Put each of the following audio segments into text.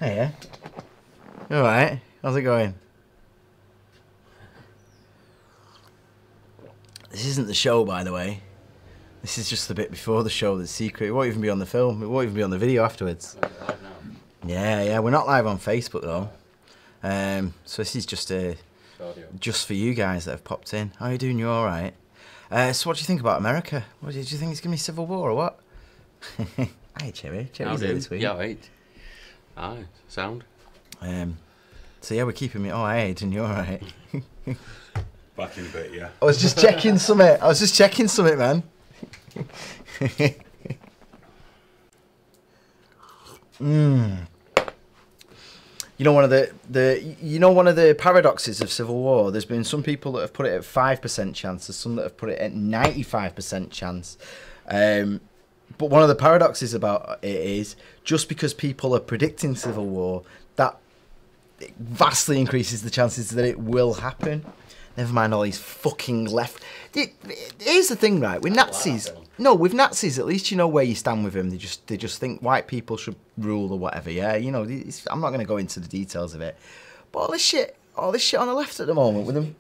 Hey, yeah. All right. How's it going? This isn't the show, by the way. This is just the bit before the show that's secret. It won't even be on the film. It won't even be on the video afterwards. Yeah, we're not live on Facebook though. So this is just for you guys that have popped in. How are you doing? You all right? So what do you think about America? What did you think it's gonna be civil war or what? Hi, Cherry. Cherry's here this week. Yeah, right. Aye, sound. So yeah, we're keeping me. Oh, hi, Aidan. You all right? Back in a bit, yeah. I was just checking something. Man. You know, one of the paradoxes of civil war. There's been some people that have put it at 5% chance. There's some that have put it at 95% chance. But one of the paradoxes about it is just because people are predicting civil war, that vastly increases the chances that it will happen. Never mind all these fucking left. Here's the thing, right? With Nazis, with Nazis, at least you know where you stand with them. They just think white people should rule or whatever. Yeah, you know. I'm not going to go into the details of it. But all this shit on the left at the moment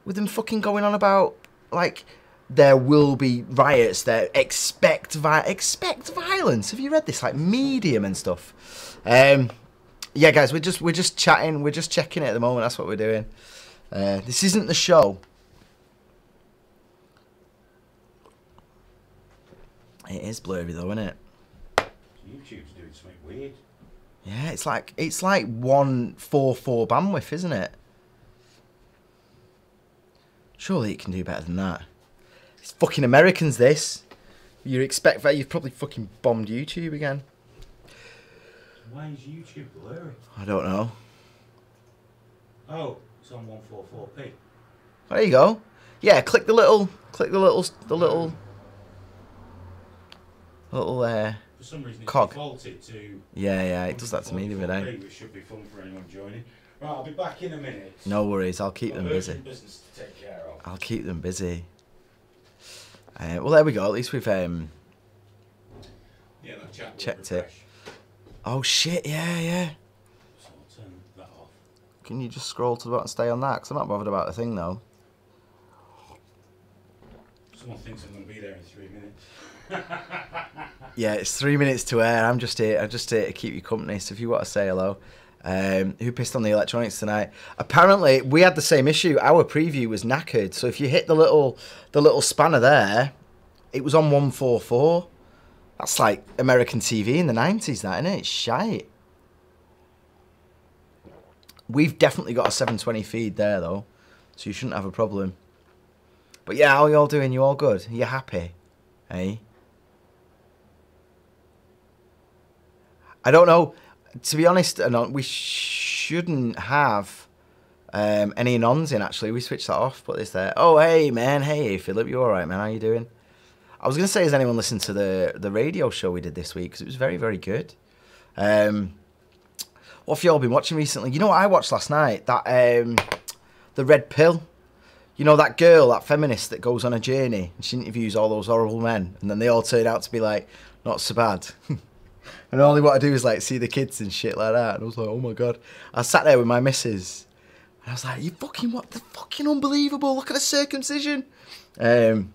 with them fucking going on about like there will be riots. There expect violence. Have you read this like Medium and stuff? Yeah, guys, we're just chatting. We're just checking it at the moment. That's what we're doing. This isn't the show. It is blurry though, isn't it? YouTube's doing something weird. Yeah, it's like 144 bandwidth, isn't it? Surely it can do better than that. It's fucking Americans, this. You expect that you've probably fucking bombed YouTube again. Why is YouTube blurry? I don't know. Oh, it's on 144p. There you go. Yeah, click the little For some reason it's cog. defaulted to. Yeah, it does that to me the other day. Which should be fun for anyone joining. Right, I'll be back in a minute. No worries, I'll keep them busy. Business to take care of. I'll keep them busy. Well, there we go. At least we've Yeah, that chat will checked refresh. it. Oh shit! Yeah. So I'll turn that off. Can you just scroll to the bottom and stay on that? Because I'm not bothered about the thing though. Someone thinks I'm going to be there in 3 minutes. Yeah, it's 3 minutes to air. I'm just here to keep you company. So if you want to say hello, who pissed on the electronics tonight? Apparently, we had the same issue. Our preview was knackered. So if you hit the little spanner there, it was on 144. That's like American TV in the 90s, that, isn't it? It's shite. We've definitely got a 720 feed there though, so you shouldn't have a problem. But yeah, how are you all doing? You all good? Are you happy? Hey? I don't know. To be honest, we shouldn't have any nons in, actually. We switched that off. Put this there. Oh, hey, man. Hey, Philip. You all right, man? How you doing? I was going to say, has anyone listened to the radio show we did this week? Because it was very, very good. What have you all been watching recently? You know what I watched last night? That The Red Pill. You know, that girl, that feminist that goes on a journey and she interviews all those horrible men and then they all turn out to be like, not so bad. And all they want to do is like see the kids and shit like that. And I was like, oh my God. I sat there with my missus and I was like, you fucking, what the fucking unbelievable. Look at the circumcision. Do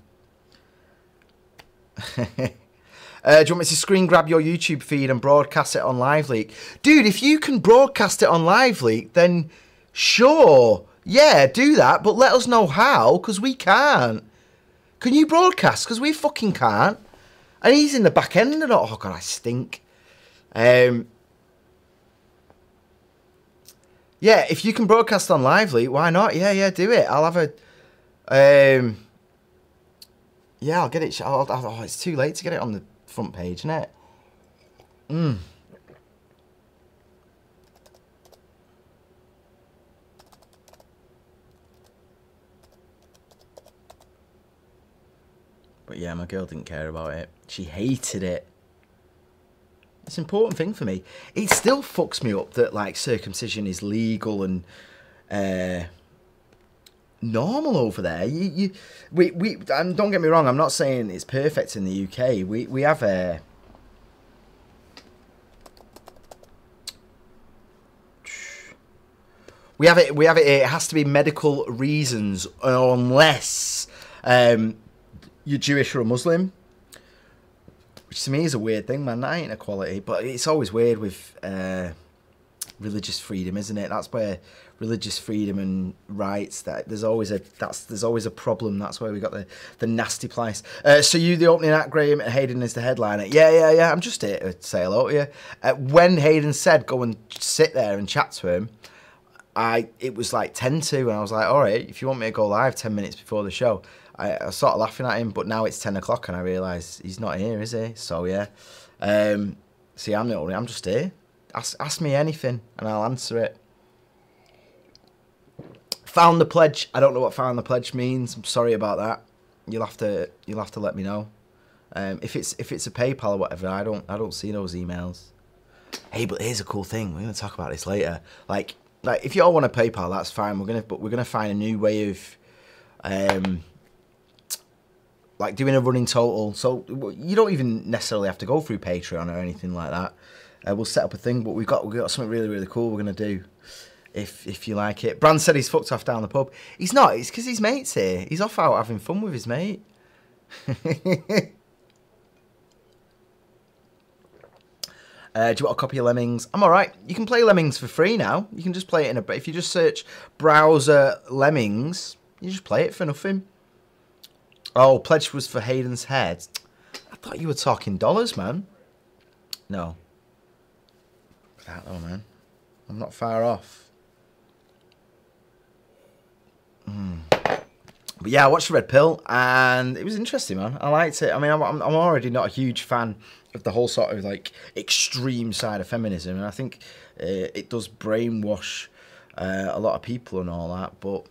you want me to screen grab your YouTube feed and broadcast it on Live Leak? Dude, if you can broadcast it on Live Leak, then sure. Yeah, do that, but let us know how, because we can't. Can you broadcast? Because we fucking can't. And he's in the back end and all. Oh, God, I stink. Yeah, if you can broadcast on Live Leak, why not? Yeah, do it. I'll have a... yeah, I'll get it. Oh, it's too late to get it on the front page, isn't it? But yeah, my girl didn't care about it. She hated it. It's an important thing for me. It still fucks me up that like circumcision is legal and normal over there. And don't get me wrong, I'm not saying it's perfect in the UK. We have We have it. It has to be medical reasons, unless you're Jewish or a Muslim. Which to me is a weird thing, man. That ain't equality, but it's always weird with religious freedom, isn't it? That's where religious freedom and rights. There's always a problem. That's where we got the nasty place. So you, the opening act, Graham, and Hayden is the headliner. Yeah. I'm just here to say hello to you. When Hayden said go and sit there and chat to him, it was like 10 to, and I was like, all right, if you want me to go live 10 minutes before the show. I was sort of laughing at him, but now it's 10 o'clock and I realise he's not here, is he? So, yeah. See, I'm just here. Ask me anything and I'll answer it. Found the pledge. I don't know what found the pledge means. I'm sorry about that. You'll have to let me know. If it's a PayPal or whatever, I don't see those emails. Hey, but here's a cool thing. We're gonna talk about this later. Like if you all want a PayPal, that's fine. We're gonna find a new way of like doing a running total. So you don't even necessarily have to go through Patreon or anything like that. We'll set up a thing, but we've got something really, really cool we're going to do, if you like it. Brand said he's fucked off down the pub. He's not. It's because his mate's here. He's off out having fun with his mate. Do you want a copy of Lemmings? I'm all right. You can play Lemmings for free now. You can just play it if you just search browser Lemmings, you just play it for nothing. Oh, pledge was for Hayden's head. I thought you were talking dollars, man. No. I don't know, man. I'm not far off. But yeah, I watched The Red Pill, and it was interesting, man. I liked it. I mean, I'm already not a huge fan of the whole sort of like extreme side of feminism, and I think it does brainwash a lot of people and all that. But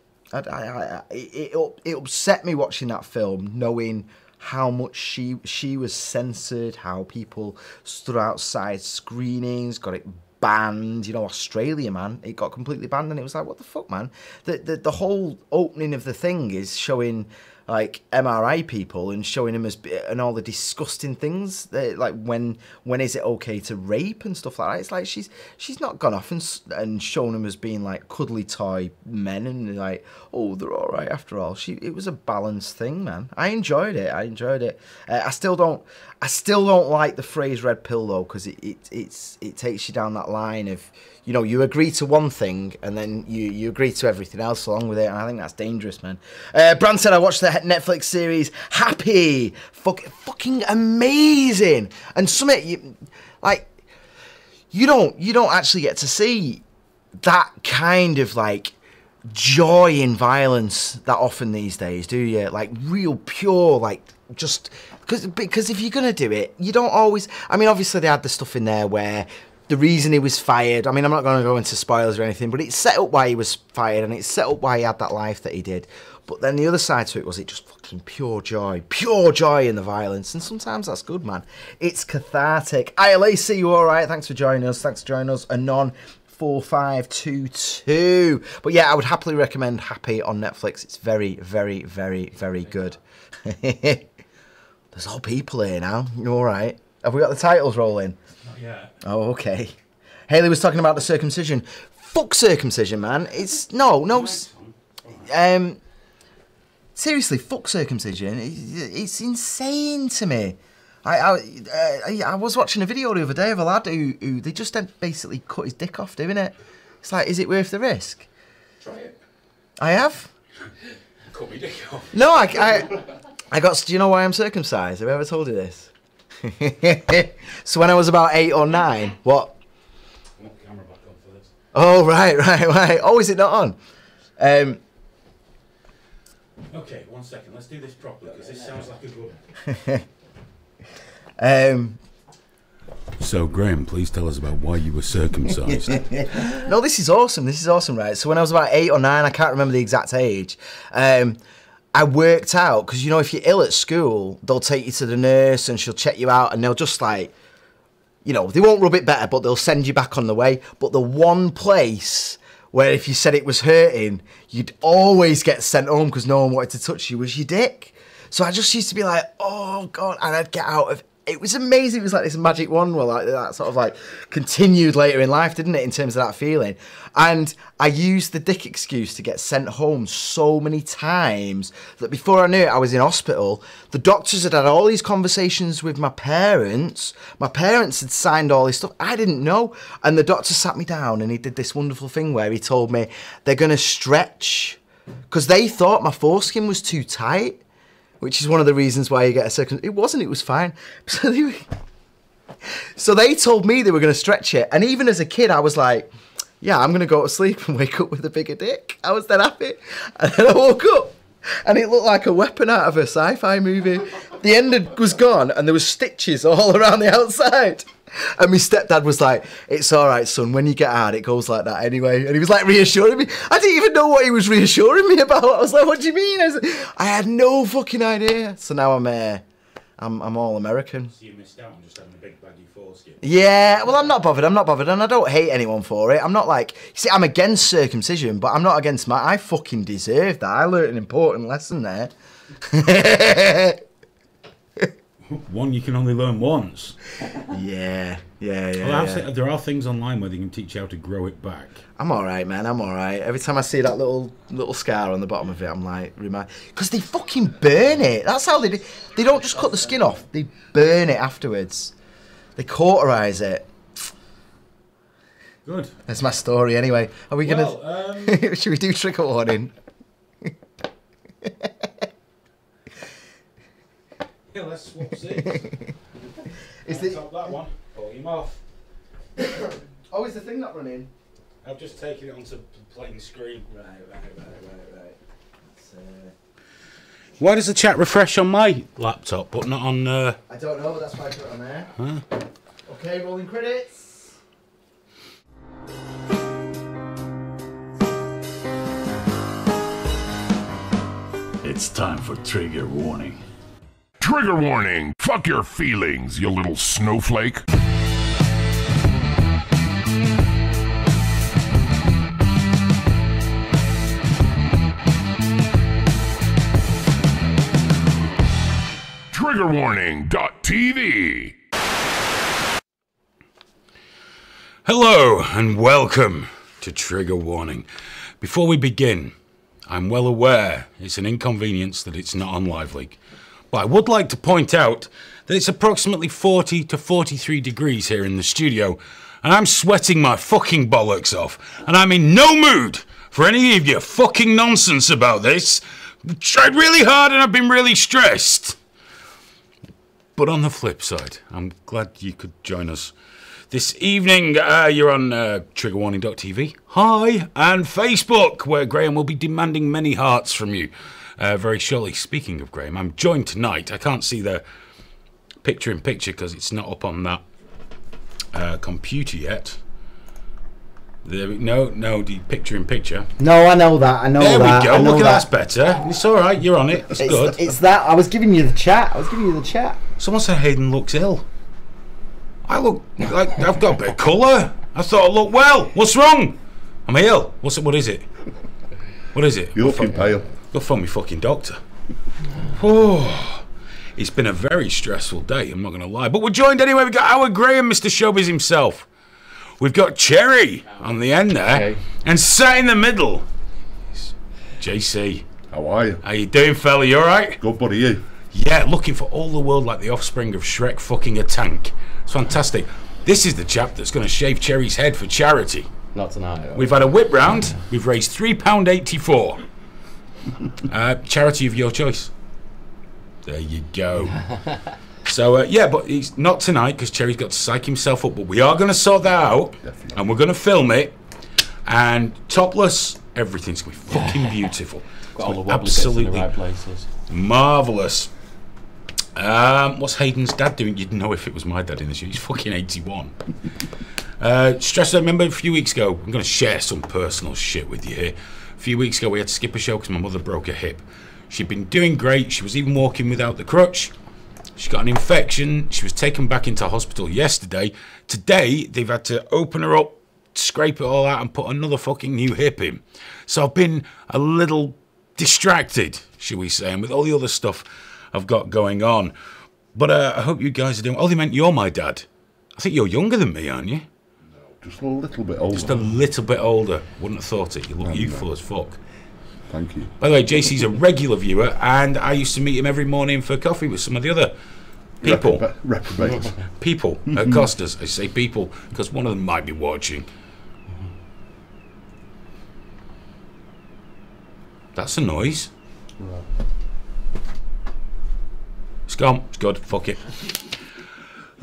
it upset me watching that film, knowing how much she was censored, how people stood outside screenings, got it banned. You know, Australia, man, it got completely banned, and it was like, what the fuck, man? The whole opening of the thing is showing like MRI people and showing them and all the disgusting things like when is it okay to rape and stuff like that. It's like she's not gone off and shown them as being like cuddly toy men and like, oh, they're all right after all. It was a balanced thing, man. I enjoyed it. I still don't like the phrase red pill though, because it takes you down that line of, you know, you agree to one thing and then you agree to everything else along with it, and I think that's dangerous, man. Brand said I watched the Netflix series Happy. Fucking amazing. And something you don't actually get to see that kind of like joy in violence that often these days, do you? Like real pure, like just because if you're gonna do it, you don't always. I mean, obviously they had the stuff in there where the reason he was fired, I mean, I'm not going to go into spoilers or anything, but it's set up why he was fired and it's set up why he had that life that he did. But then the other side to it was it just fucking pure joy in the violence. And sometimes that's good, man. It's cathartic. ILAC, you all right? Thanks for joining us. Anon 4522. But yeah, I would happily recommend Happy on Netflix. It's very, very, very, very good. There's all people here now. You all right? Have we got the titles rolling? Not yet. Oh, okay. Haley was talking about the circumcision. Fuck circumcision, man. It's no. Seriously, fuck circumcision. It's insane to me. I was watching a video the other day of a lad who they just basically cut his dick off doing it. It's like, is it worth the risk? Try it. I have. Cut me dick off. No, I got. Do you know why I'm circumcised? Have I ever told you this? So when I was about 8 or 9, what? I want the camera back on for this. Oh, right. Oh, is it not on? Okay, 1 second. Let's do this properly because this sounds like a good. So, Graham, please tell us about why you were circumcised. No, this is awesome. Right? So when I was about 8 or 9, I can't remember the exact age. I worked out, because, you know, if you're ill at school, they'll take you to the nurse and she'll check you out and they'll just like, you know, they won't rub it better, but they'll send you back on the way. But the one place where if you said it was hurting, you'd always get sent home because no one wanted to touch you was your dick. So I just used to be like, oh God, and I'd get out of it was amazing. It was like this magic wand, well, like that sort of like continued later in life, didn't it, in terms of that feeling. And I used the dick excuse to get sent home so many times that before I knew it, I was in hospital. The doctors had all these conversations with my parents. My parents had signed all this stuff. I didn't know. And the doctor sat me down and he did this wonderful thing where he told me they're going to stretch because they thought my foreskin was too tight, which is one of the reasons why you get a circumcision. It wasn't, it was fine. So they told me they were going to stretch it. And even as a kid, I was like, yeah, I'm going to go to sleep and wake up with a bigger dick. I was that happy. And then I woke up and it looked like a weapon out of a sci-fi movie. The end was gone and there was stitches all around the outside. And my stepdad was like, it's all right, son, when you get hard, it goes like that anyway. And he was like reassuring me. I didn't even know what he was reassuring me about. I was like, what do you mean? I had no fucking idea. So now I'm all American. So you missed out on just having a big baggy foreskin. Yeah, well, I'm not bothered, and I don't hate anyone for it. I'm not like, you see, I'm against circumcision, but I'm not against I fucking deserve that. I learned an important lesson there. One you can only learn once. Yeah. Well, there are things online where they can teach you how to grow it back. I'm all right, man. I'm all right. Every time I see that little scar on the bottom of it, I'm like, because they fucking burn it. That's how they do. They don't just cut the skin off. They burn it afterwards. They cauterize it. Good. That's my story anyway. Are we gonna... Should we do trigger warning? Yeah, let's swap seats. Top that one. Pull him off. Oh, is the thing not running? I've just taken it onto plain screen. Right. Why does the chat refresh on my laptop but not on... I don't know, but that's why I put it on there. Huh? Okay, rolling credits. It's time for trigger warning. Trigger warning! Fuck your feelings, you little snowflake. Triggerwarning.tv. Hello and welcome to Trigger Warning. Before we begin, I'm well aware it's an inconvenience that it's not on Live League. But I would like to point out that it's approximately 40 to 43 degrees here in the studio, and I'm sweating my fucking bollocks off, and I'm in no mood for any of your fucking nonsense about this. I've tried really hard and I've been really stressed. But on the flip side, I'm glad you could join us this evening. You're on triggerwarning.tv, hi, and Facebook, where Graham will be demanding many hearts from you. Very shortly. Speaking of Graham, I'm joined tonight. I can't see the picture-in-picture because it's not up on that computer yet. No, the picture-in-picture. No, I know that. There we go. Look at that's better. It's all right. You're on it. It's good. It's that. I was giving you the chat. Someone said Hayden looks ill. I look like I've got a bit of colour. I thought I looked well. What's wrong? I'm ill. What is it? What is it? You're looking pale. Go phone me fucking doctor. Oh, it's been a very stressful day, I'm not going to lie. But we're joined anyway. We've got our Graham, Mr. Showbiz himself. We've got Cherry on the end there. Okay. And sat in the middle, JC. How are you? How you doing, fella? You alright? Good, buddy, you? Yeah, looking for all the world like the offspring of Shrek fucking a tank. It's fantastic. This is the chap that's going to shave Cherry's head for charity. Not tonight. We've had a whip round. We've raised £3.84. Charity of your choice. There you go. So, yeah, but it's not tonight because Cherry's got to psych himself up. But we are going to sort that out. Definitely. And we're going to film it. And topless, everything's going to be fucking beautiful. Got all the wobbly bits in the right places. Marvellous. What's Hayden's dad doing? You'd know if it was my dad in the show. He's fucking 81. Stress, I remember a few weeks ago, I'm going to share some personal shit with you here. A few weeks ago, we had to skip a show because my mother broke her hip. She'd been doing great. She was even walking without the crutch. She got an infection. She was taken back into hospital yesterday. Today, they've had to open her up, scrape it all out, and put another fucking new hip in. So I've been a little distracted, shall we say, and with all the other stuff I've got going on. But I hope you guys are doing... Oh, they meant you're my dad. I think you're younger than me, aren't you? No, just a little bit older. Just a little bit older. Wouldn't have thought it. You look youthful as fuck. Thank you. By the way, JC's a regular viewer, and I used to meet him every morning for coffee with some of the other people. Reprobates. People at Costas. I say people because one of them might be watching. That's a noise. Right. It's gone. It's good. Fuck it.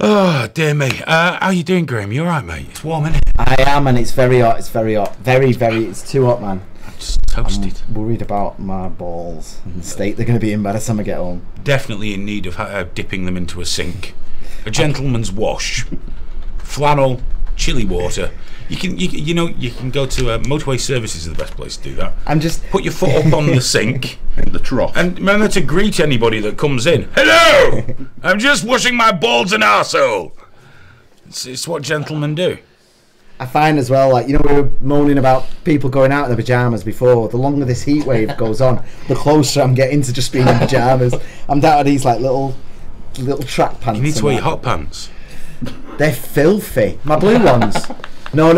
Oh, dear me. How you doing, Graham? You alright, mate? It's warm, isn't it? I am, and it's very hot. It's very hot. Very, very. It's too hot, man. I'm just toasted. I'm worried about my balls and the state they're going to be in by the time I get home. Definitely in need of dipping them into a sink. A gentleman's wash. Flannel, chilli water. You can go to motorway services are the best place to do that. I'm just put your foot up on the sink in the trough, and remember to greet anybody that comes in. Hello, I'm just washing my balls and arsehole. It's what gentlemen do. I find as well, like, we were moaning about people going out in their pajamas before. The longer this heat wave goes on, the closer I'm getting to just being in pajamas. I'm down to these like little track pants. You need to wear your hot pants. They're filthy. My blue ones. No.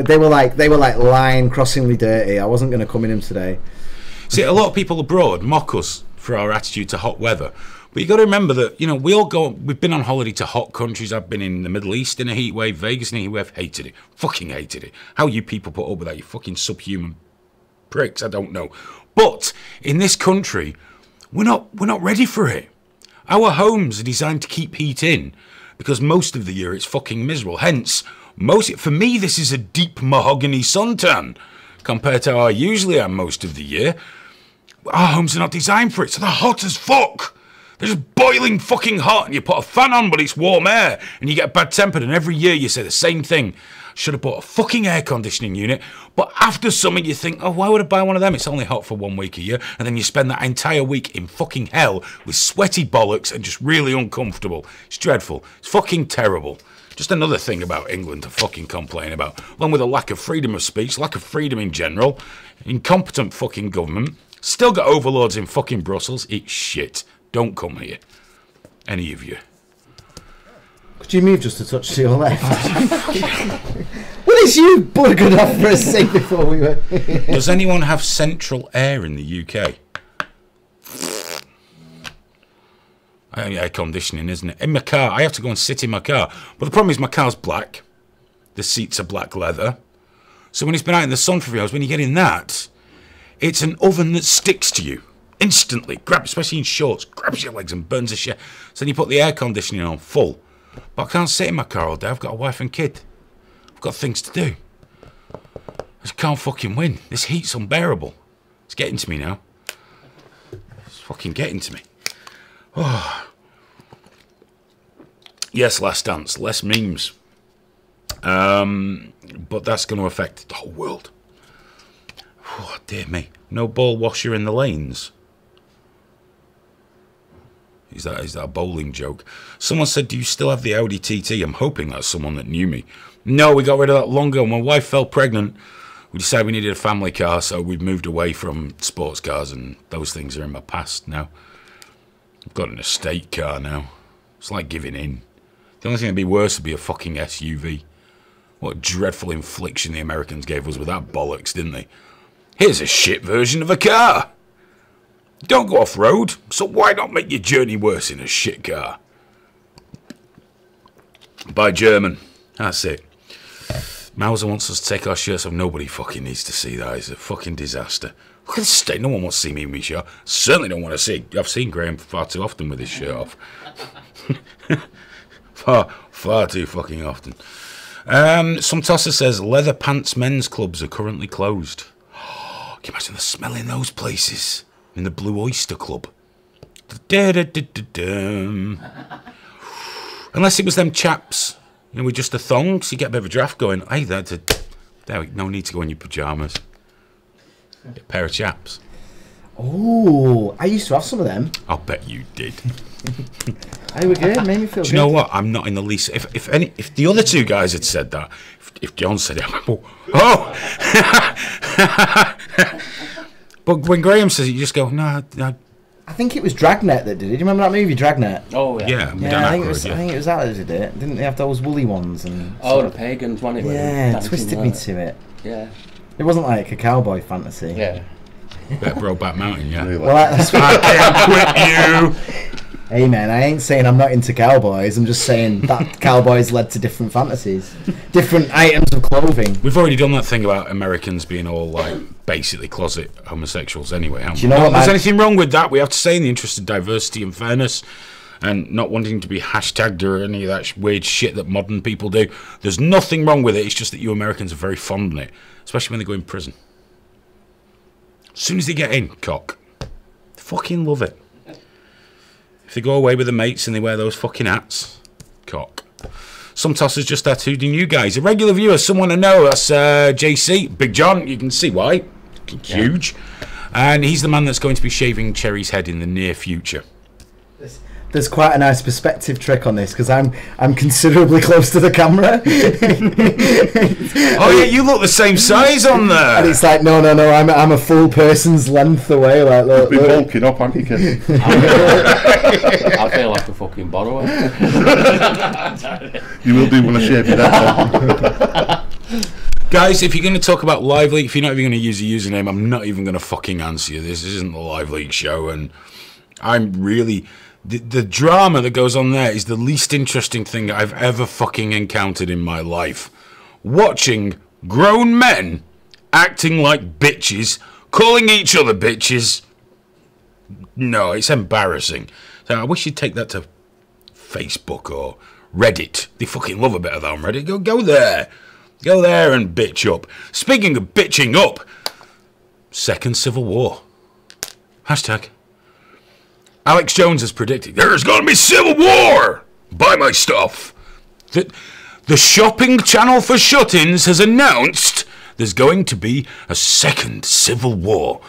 They were like line crossingly dirty. I wasn't going to come in them today. See, a lot of people abroad mock us for our attitude to hot weather. But you got to remember that, we've been on holiday to hot countries. I've been in the Middle East in a heat wave, Vegas in a heat wave, hated it. Fucking hated it. How you people put up with that, you fucking subhuman pricks, I don't know. But in this country, we're not ready for it. Our homes are designed to keep heat in because most of the year it's fucking miserable. Hence, for me, this is a deep mahogany suntan compared to how I usually am most of the year. Our homes are not designed for it, so they're hot as fuck. They're just boiling fucking hot, and you put a fan on, but it's warm air, and you get bad-tempered, and every year you say the same thing. Should have bought a fucking air conditioning unit, but after summer you think, oh, why would I buy one of them? It's only hot for 1 week a year, and then you spend that entire week in fucking hell with sweaty bollocks and just really uncomfortable. It's dreadful. It's fucking terrible. Just another thing about England to fucking complain about. Along with a lack of freedom of speech, lack of freedom in general, incompetent fucking government, still got overlords in fucking Brussels. It's shit. Don't come here. Any of you. Could you move just a touch to your left? What is you buggered off for a sec before we were... Does anyone have central air in the UK? Air conditioning, isn't it? In my car, I have to go and sit in my car. But the problem is my car's black. The seats are black leather. So when it's been out in the sun for 3 hours, when you get in that, it's an oven that sticks to you. Instantly, especially in shorts, grabs your legs and burns the shit. So then you put the air conditioning on full. But I can't sit in my car all day. I've got a wife and kid. I've got things to do. I just can't fucking win. This heat's unbearable. It's getting to me now. It's fucking getting to me. Oh. Yes, Last Dance. Less memes. But that's going to affect the whole world. Oh, dear me. No ball washer in the lanes. Is that a bowling joke? Someone said, do you still have the Audi TT? I'm hoping that's someone that knew me. No, we got rid of that long ago. When my wife fell pregnant, we decided we needed a family car, so we've moved away from sports cars, and those things are in my past now. I've got an estate car now. It's like giving in. The only thing that'd be worse would be a fucking SUV. What a dreadful infliction the Americans gave us with that bollocks, didn't they? Here's a shit version of a car. Don't go off-road, so why not make your journey worse in a shit car? By German. That's it. Mauser wants us to take our shirts off. Nobody fucking needs to see that. It's a fucking disaster. Look at the state. No one wants to see me in my shirt. Certainly don't want to see. I've seen Graham far too often with his shirt off. far too fucking often. Some tosser says leather pants men's clubs are currently closed. Can you imagine the smell in those places? In the Blue Oyster Club. Unless it was them chaps, with just the thongs, you get a bit of a draft going. Hey, no need to go in your pyjamas. Get a pair of chaps. Oh, I used to have some of them. I'll bet you did. They were good. Made me feel good. Do you know what? I'm not in the least. If the other two guys had said that, if John said it, oh. But when Graham says it, you just go, no, I think it was Dragnet that did it. Do you remember that movie, Dragnet? Oh yeah. Yeah, I think it was that did it. Didn't they have those woolly ones? And the pagans, wasn't it? Yeah, twisted me to it. Yeah. It wasn't like a cowboy fantasy. Yeah. Bet Brokeback Mountain, yeah. Really? Well, that's what I can't quit you. Hey man, I ain't saying I'm not into cowboys. I'm just saying that cowboys led to different fantasies, different items of clothing. We've already done that thing about Americans being all like basically closet homosexuals anyway. Do you know what, there's anything wrong with that? We have to say in the interest of diversity and fairness, and not wanting to be hashtagged or any of that weird shit that modern people do. There's nothing wrong with it. It's just that you Americans are very fond of it, especially when they go in prison. As soon as they get in, cock, they fucking love it. If they go away with the mates and they wear those fucking hats, cock. Some tossers just tattooed in you guys. A regular viewer, someone I know, that's JC, Big John, you can see why. Huge. And he's the man that's going to be shaving Cherry's head in the near future. There's quite a nice perspective trick on this because I'm considerably close to the camera. Oh yeah, you look the same size on there. And it's like no, I'm a full person's length away. Like look, You've been bulking up, haven't you, kid? I feel like a fucking borrower. You will do when I shave your head. Guys, if you're going to talk about Live Leak, if you're not even going to use a username, I'm not even going to fucking answer you. This isn't the Live Leak show, and I'm really... The drama that goes on there is the least interesting thing I've ever fucking encountered in my life. Watching grown men acting like bitches, calling each other bitches. No, it's embarrassing. So I wish you'd take that to Facebook or Reddit. They fucking love a bit of that on Reddit. Go there. Go there and bitch up. Speaking of bitching up, Second Civil War. Hashtag. Alex Jones has predicted there's going to be civil war. Buy my stuff. The shopping channel for shut-ins has announced there's going to be a second civil war.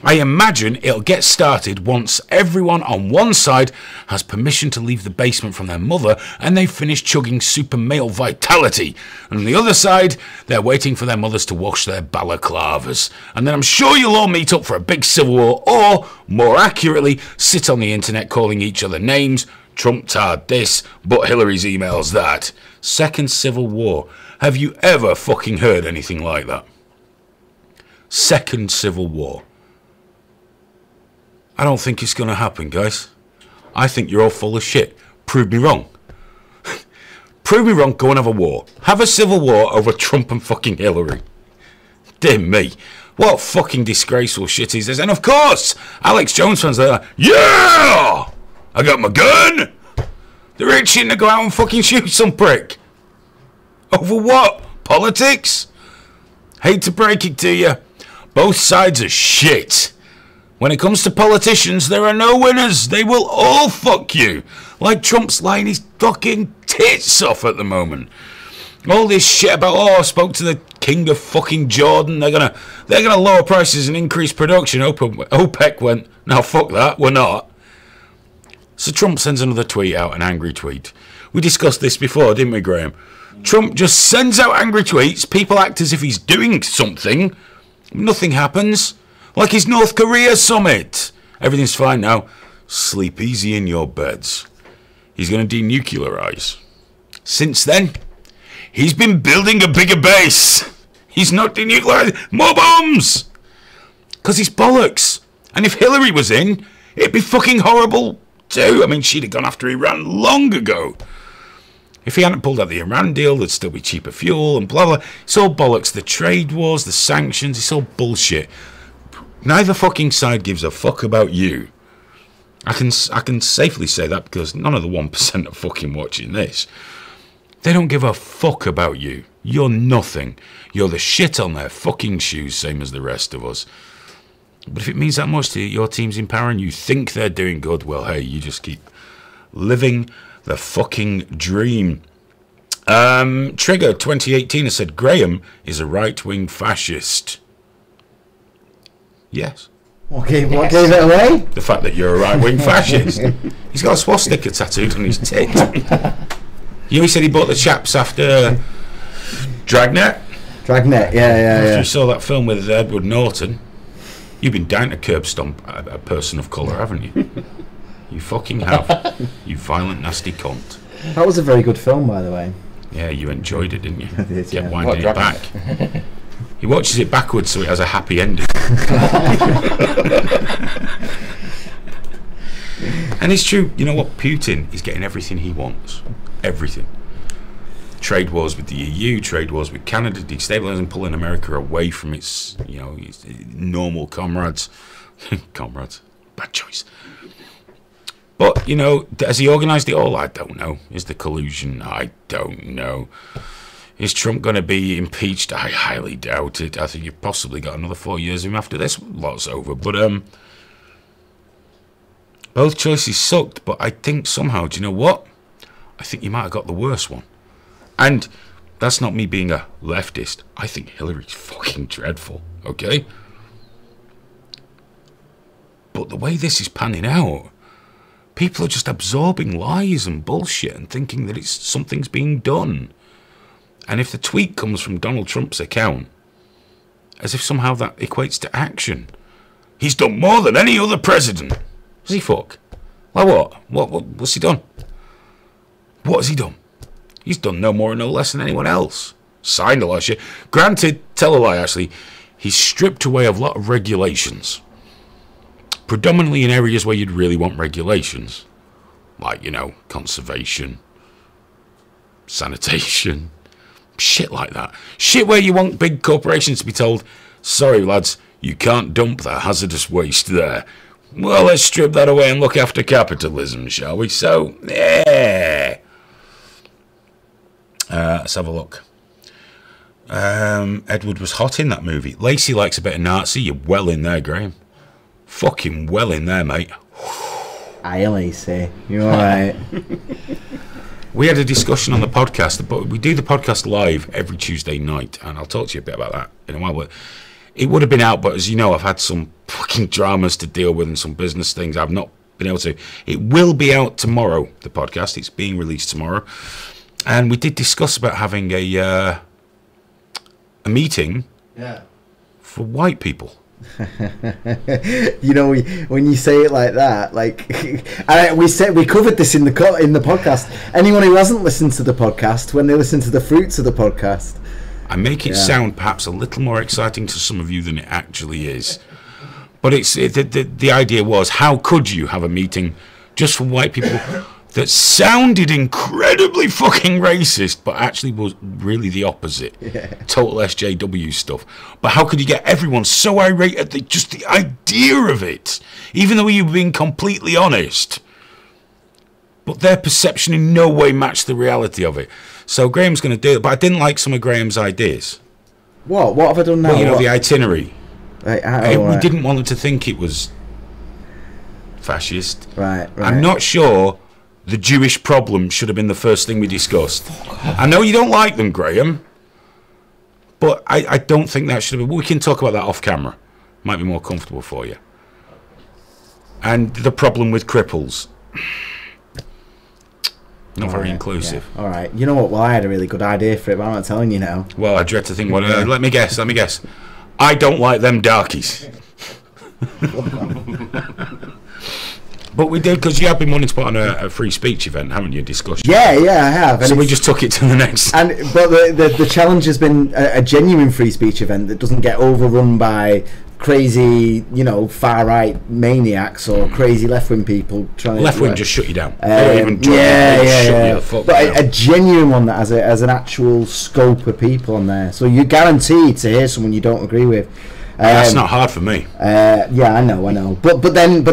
I imagine it'll get started once everyone on one side has permission to leave the basement from their mother and they've finished chugging super male vitality. And on the other side, they're waiting for their mothers to wash their balaclavas. And then I'm sure you'll all meet up for a big civil war, or, more accurately, sit on the internet calling each other names. Trump tarred this, but Hillary's emails that. Second civil war. Have you ever fucking heard anything like that? Second civil war. I don't think it's going to happen, guys. I think you're all full of shit. Prove me wrong. Prove me wrong, go and have a war. Have a civil war over Trump and fucking Hillary. Dear me. What fucking disgraceful shit is this? And of course, Alex Jones fans are like, yeah! I got my gun! They're itching to go out and fucking shoot some prick. Over what? Politics? Hate to break it to you. Both sides are shit. When it comes to politicians, there are no winners. They will all fuck you. Like Trump's lying his fucking tits off at the moment. All this shit about, I spoke to the king of fucking Jordan. They're gonna lower prices and increase production. OPEC went, no, fuck that, we're not. So Trump sends another tweet out, an angry tweet. We discussed this before, didn't we, Graham? Trump just sends out angry tweets. People act as if he's doing something. Nothing happens. Like his North Korea summit. Everything's fine now. Sleep easy in your beds. He's going to denuclearize. Since then, he's been building a bigger base. He's not denuclearized. More bombs! Because he's bollocks. And if Hillary was in, it'd be fucking horrible too. I mean, she'd have gone after Iran long ago. If he hadn't pulled out the Iran deal, there'd still be cheaper fuel and blah, blah. It's all bollocks. The trade wars, the sanctions, it's all bullshit. Neither fucking side gives a fuck about you. I can safely say that because none of the 1% are fucking watching this. They don't give a fuck about you. You're nothing. You're the shit on their fucking shoes, same as the rest of us. But if it means that much to you, your team's in power and you think they're doing good, well, hey, you just keep living the fucking dream. Trigger 2018 has said Graham is a right-wing fascist. Yes. What gave it away? The fact that you're a right-wing fascist. He's got a swastika tattooed on his tit. You know, he said he bought the chaps after Dragnet. Dragnet, yeah. After he saw that film with Edward Norton. You've been down to curb stomp a person of colour, haven't you? You fucking have. You violent, nasty cunt. That was a very good film, by the way. Yeah, you enjoyed it, didn't you? I did, Get yeah. winding it back. He watches it backwards so it has a happy ending. And it's true, you know what? Putin is getting everything he wants. Everything. Trade wars with the EU, trade wars with Canada, destabilising, pulling America away from its, its normal comrades. Comrades. Bad choice. But, has he organised it all? I don't know. Is the collusion? I don't know. Is Trump going to be impeached? I highly doubt it. I think you've possibly got another 4 years of him after this lot's over. But, both choices sucked, but I think somehow, do you know what? I think you might have got the worst one. And that's not me being a leftist. I think Hillary's fucking dreadful, okay? But the way this is panning out, people are just absorbing lies and bullshit and thinking that something's being done. And if the tweet comes from Donald Trump's account, as if somehow that equates to action. He's done more than any other president. Has he fuck? Like what? What's he done? What has he done? He's done no more and no less than anyone else. Signed a lot of shit. Granted, tell a lie actually, he's stripped away a lot of regulations. Predominantly in areas where you'd really want regulations. Like, conservation, sanitation, shit like that. Shit where you want big corporations to be told, sorry lads, you can't dump that hazardous waste there. Well, let's strip that away and look after capitalism, shall we? So, yeah. Let's have a look. Edward was hot in that movie. Lacey likes a bit of Nazi. You're well in there, Graham. Fucking well in there, mate. Aye, Lacey. You alright? We had a discussion on the podcast, but we do the podcast live every Tuesday night, and I'll talk to you a bit about that in a while. But it would have been out, but as you know, I've had some fucking dramas to deal with and some business things I've not been able to. It will be out tomorrow, the podcast. It's being released tomorrow. And we did discuss about having a meeting for white people. When you say it like that, we covered this in the podcast. Anyone who hasn't listened to the podcast, when they listen to the fruits of the podcast, I make it sound perhaps a little more exciting to some of you than it actually is. But the idea was, how could you have a meeting just for white people that sounded incredibly fucking racist, but actually was really the opposite. Total SJW stuff. But how could you get everyone so irate at just the idea of it, even though you were being completely honest? But their perception in no way matched the reality of it. So Graham's going to do it, but I didn't like some of Graham's ideas. What have I done now? Well, the itinerary. Right. We didn't want them to think it was fascist. Right. I'm not sure the Jewish problem should have been the first thing we discussed. I know you don't like them, Graham, but I don't think that should have been. We can talk about that off camera. Might be more comfortable for you. And the problem with cripples. Not very inclusive. Yeah. All right. You know what? Well, I had a really good idea for it, but I'm not telling you now. Well, I dread to think what... let me guess. I don't like them darkies. But we did, because you have been wanting to put on a free speech event, haven't you? Discussion. Yeah, I have. So we just took it to the next. But the challenge has been a genuine free speech event that doesn't get overrun by crazy, far right maniacs or crazy left wing people trying. Left wing just shut you down. They don't even shut you But a genuine one that has an actual scope of people on there, so you're guaranteed to hear someone you don't agree with. That's not hard for me. Yeah, I know. But then,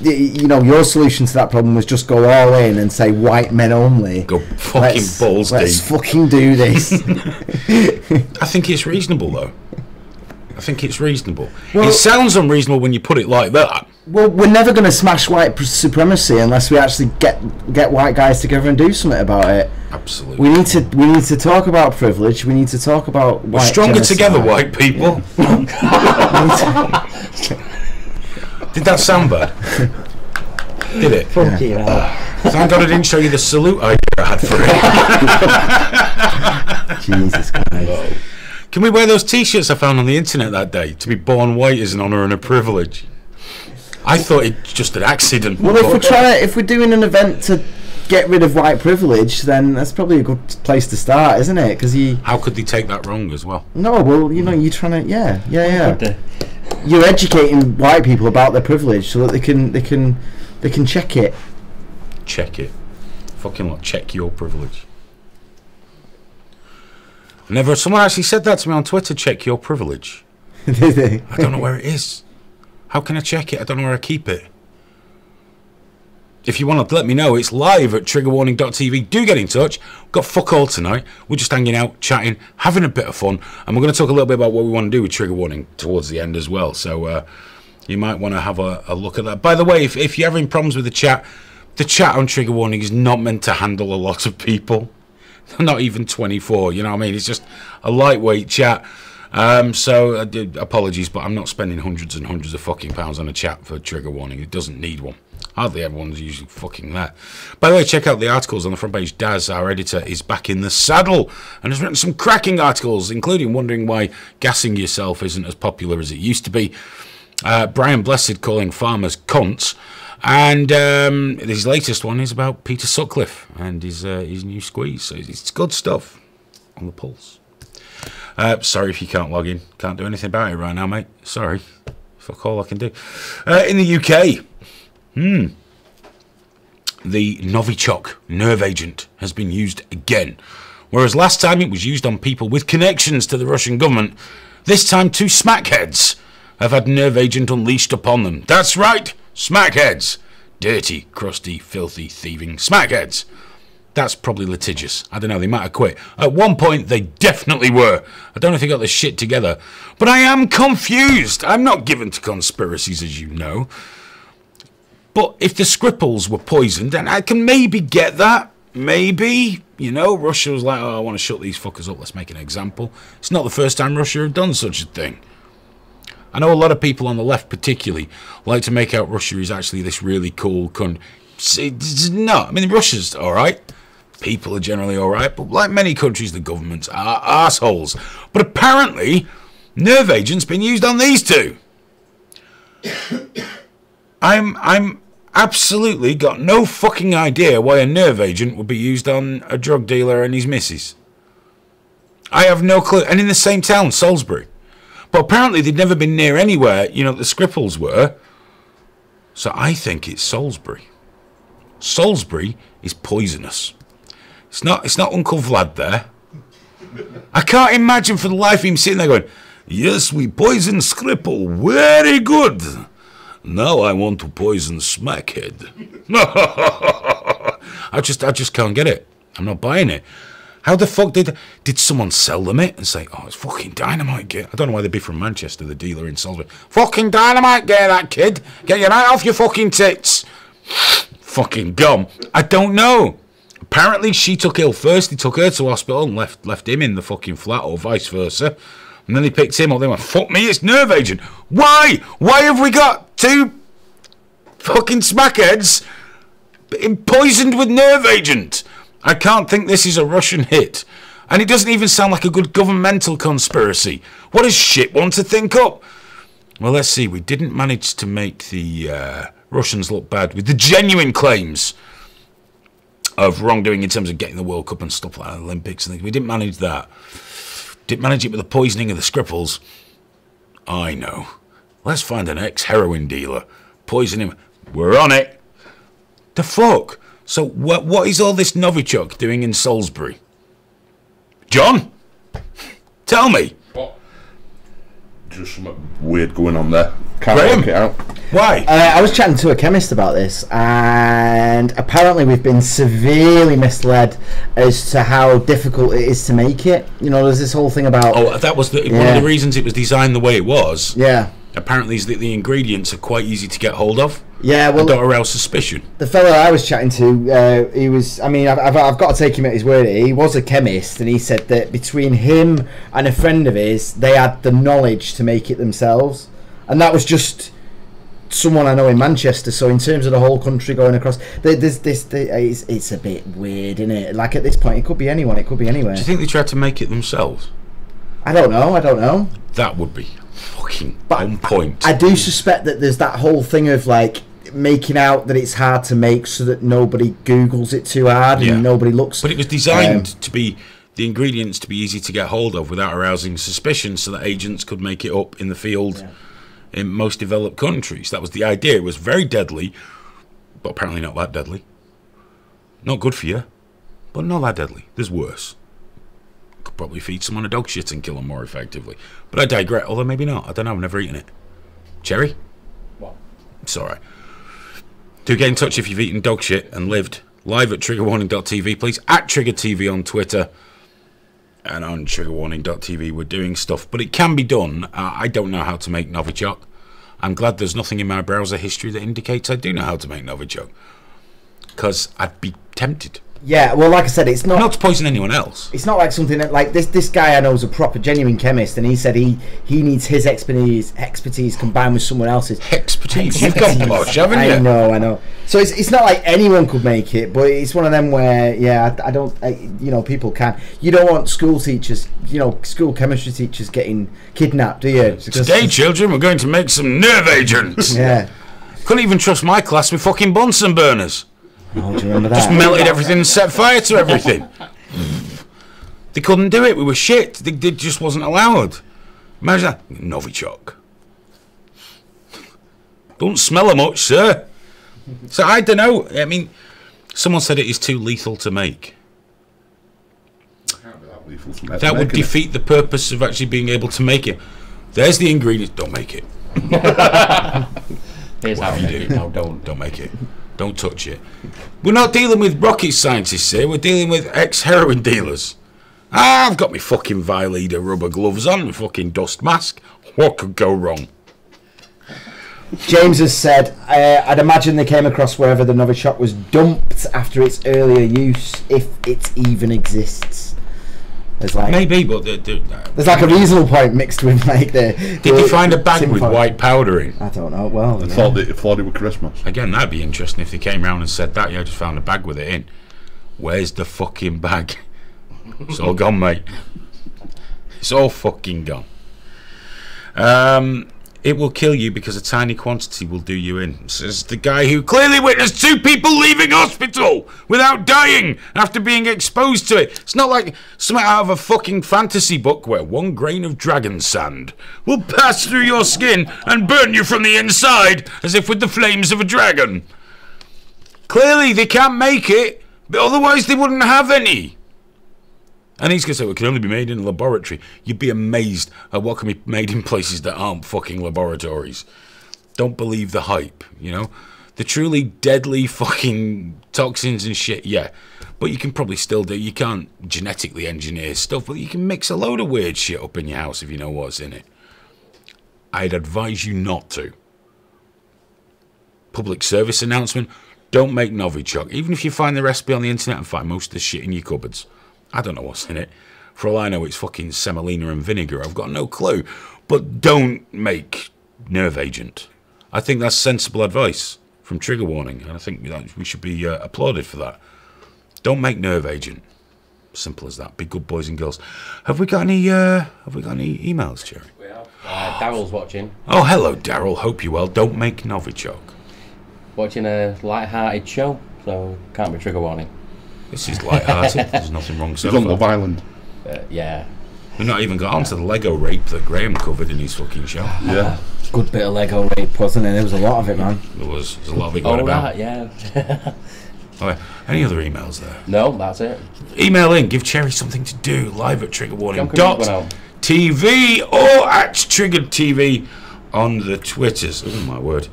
your solution to that problem was just go all in and say white men only. Go fucking balls deep. Let's fucking do this. I think it's reasonable, though. Well, it sounds unreasonable when you put it like that. Well, we're never going to smash white supremacy unless we actually get white guys together and do something about it. Absolutely. We need to talk about privilege. We need to talk about we're stronger genocide. Together, white people. Did that sound bad? Did it? Fuck you. Thank God I didn't show you the salute I had for it. Jesus Christ. Can we wear those T-shirts I found on the internet that day? To be born white is an honour and a privilege. I thought it's just an accident. Well, if we're doing an event to get rid of white privilege, then that's probably a good place to start, isn't it? Because how could they take that wrong as well? No, well, you know, you're trying to, yeah. You're educating white people about their privilege so that they can check it. Check it. Fucking like check your privilege. Someone actually said that to me on Twitter. Check your privilege. Did they? I don't know where it is. How can I check it? I don't know where I keep it. If you want to let me know, it's live at triggerwarning.tv. Do get in touch. Got fuck all tonight. We're just hanging out, chatting, having a bit of fun, and we're going to talk a little bit about what we want to do with Trigger Warning towards the end as well. So you might want to have a look at that. By the way, if you're having problems with the chat on Trigger Warning is not meant to handle a lot of people. Not even 24, you know what I mean? It's just a lightweight chat. So apologies, but I'm not spending hundreds and hundreds of fucking pounds on a chat for Trigger Warning. It doesn't need one. Hardly everyone's usually fucking there. By the way, check out the articles on the front page. Daz, our editor, is back in the saddle and has written some cracking articles, including wondering why gassing yourself isn't as popular as it used to be. Brian Blessed calling farmers cunts. And his latest one is about Peter Sutcliffe and his new squeeze. So it's good stuff on the pulse. Sorry if you can't log in. Can't do anything about it right now, mate. Sorry. Fuck all I can do. In the UK, the Novichok nerve agent has been used again. Whereas last time it was used on people with connections to the Russian government, this time two smackheads have had nerve agent unleashed upon them. That's right. Smackheads. Dirty, crusty, filthy, thieving smackheads. That's probably litigious. I don't know, they might have quit. At one point, they definitely were. I don't know if they got their shit together. But I am confused. I'm not given to conspiracies, as you know. But if the Skripals were poisoned, then I can maybe get that. Maybe. You know, Russia was like, oh, I want to shut these fuckers up. Let's make an example. It's not the first time Russia have done such a thing. I know a lot of people on the left particularly like to make out Russia is actually this really cool country. It's not. I mean, Russia's alright. People are generally alright. But like many countries, the governments are assholes. But apparently, nerve agent's been used on these two. I'm absolutely got no fucking idea why a nerve agent would be used on a drug dealer and his missus. I have no clue. And in the same town, Salisbury. But apparently they'd never been near anywhere, you know, the Skripals were. So I think it's Salisbury. Salisbury is poisonous. It's not Uncle Vlad there. I can't imagine for the life of him sitting there going, yes, we poisoned Skripal. Very good. Now I want to poison Smackhead. I just can't get it. I'm not buying it. How the fuck did someone sell them it and say, oh, it's fucking dynamite gear? I don't know why they'd be from Manchester, the dealer in Salisbury. Fucking dynamite gear, that kid. Get your eye off your fucking tits. Fucking gum. I don't know. Apparently she took ill first. He took her to hospital and left him in the fucking flat or vice versa. And then they picked him up. They went, fuck me, it's nerve agent. Why? Why have we got two fucking smackheads poisoned with nerve agent? I can't think this is a Russian hit. And it doesn't even sound like a good governmental conspiracy. What does shit want to think up? Well, let's see. We didn't manage to make the Russians look bad with the genuine claims of wrongdoing in terms of getting the World Cup and stuff like that, Olympics and things. We didn't manage that. Didn't manage it with the poisoning of the Skripals. I know. Let's find an ex-heroin dealer. Poison him. We're on it. The fuck? So what is all this Novichok doing in Salisbury? John? Tell me. What? Just something weird going on there. Can't Graham? work it out. Why? I was chatting to a chemist about this, and apparently we've been severely misled as to how difficult it is to make it. You know, there's this whole thing about... Oh, that was one of the reasons it was designed the way it was. Yeah. Apparently is that the ingredients are quite easy to get hold of. Yeah, well... don't arouse suspicion. The fellow I was chatting to, he was... I mean, I've got to take him at his word. He was a chemist, and he said that between him and a friend of his, they had the knowledge to make it themselves. And that was just someone I know in Manchester. So in terms of the whole country going across, it's a bit weird, isn't it? Like at this point, it could be anyone, it could be anywhere. Do you think they tried to make it themselves? I don't know. That would be fucking on point. I do suspect that there's that whole thing of like making out that it's hard to make so that nobody Googles it too hard and nobody looks. But it was designed to be the ingredients to be easy to get hold of without arousing suspicion, so that agents could make it up in the field in most developed countries. That was the idea. It was very deadly, but apparently not that deadly. Not good for you, but not that deadly. There's worse. Could probably feed someone a dog shit and kill them more effectively. But I digress, although maybe not. I don't know, I've never eaten it. Cherry? What? It's alright. Do get in touch if you've eaten dog shit and lived. Live at triggerwarning.tv, please. At TriggerTV on Twitter. And on triggerwarning.tv we're doing stuff. But it can be done. I don't know how to make Novichok. I'm glad there's nothing in my browser history that indicates I do know how to make Novichok. Because I'd be tempted. Yeah, well, like I said, it's not to poison anyone else. It's not like something that, like, this guy I know is a proper, genuine chemist, and he said he needs his expertise combined with someone else's. Expertise? You've gone posh, haven't you? I know. So it's not like anyone could make it, but it's one of them where, I don't, people can. You don't want school teachers, school chemistry teachers getting kidnapped, do you? Today, children, we're going to make some nerve agents. Yeah. Couldn't even trust my class with fucking Bunsen burners. Oh, do you remember that? Just melted everything and set fire to everything. They couldn't do it. We were shit. They just wasn't allowed. Imagine that. Novichok. Don't smell her much, sir. So I don't know. I mean, someone said it is too lethal to make. That would defeat the purpose of actually being able to make it. There's the ingredients. Don't make it. Here's how you do. No, don't make it. Don't touch it. We're not dealing with rocket scientists here. We're dealing with ex-heroin dealers. I've got my fucking Violida rubber gloves on, my fucking dust mask. What could go wrong? James has said, I'd imagine they came across wherever the Novichok was dumped after its earlier use, if it even exists. There's like, maybe, but there's like a reasonable point mixed with like the. Did they find a bag with white powder in? I don't know. Well, I thought it was Christmas. Again, that'd be interesting if they came round and said that. Yeah, I just found a bag with it in. Where's the fucking bag? It's all gone, mate. It's all fucking gone. It will kill you because a tiny quantity will do you in, says the guy who clearly witnessed 2 people leaving hospital without dying after being exposed to it. It's not like something out of a fucking fantasy book where 1 grain of dragon sand will pass through your skin and burn you from the inside as if with the flames of a dragon. Clearly they can't make it, but otherwise they wouldn't have any. And he's going to say, well, it can only be made in a laboratory. You'd be amazed at what can be made in places that aren't fucking laboratories. Don't believe the hype, The truly deadly fucking toxins and shit, yeah. But you can probably still do. You can't genetically engineer stuff, but you can mix a load of weird shit up in your house if you know what's in it. I'd advise you not to. Public service announcement, don't make Novichok. Even if you find the recipe on the internet and find most of the shit in your cupboards. I don't know what's in it. For all I know, it's fucking semolina and vinegar. I've got no clue. But don't make nerve agent. I think that's sensible advice from Trigger Warning, and I think we should be applauded for that. Don't make nerve agent. Simple as that. Be good boys and girls. Have we got any emails, Jerry? We have. Daryl's watching. Oh, hello, Daryl. Hope you're well. Don't make Novichok. Watching a light-hearted show, so can't be Trigger Warning. This is light-hearted. There's nothing wrong so far. He's on Love Island. Yeah. We've not even got onto the Lego rape that Graham covered in his fucking show. Yeah. Good bit of Lego rape, wasn't it? There was a lot of it, man. There's a lot of it going about. Right, yeah. Okay. Any other emails there? No, that's it. Email in. Give Cherry something to do. Live at triggerwarning.tv or at TriggeredTV on the Twitters. Oh, my word.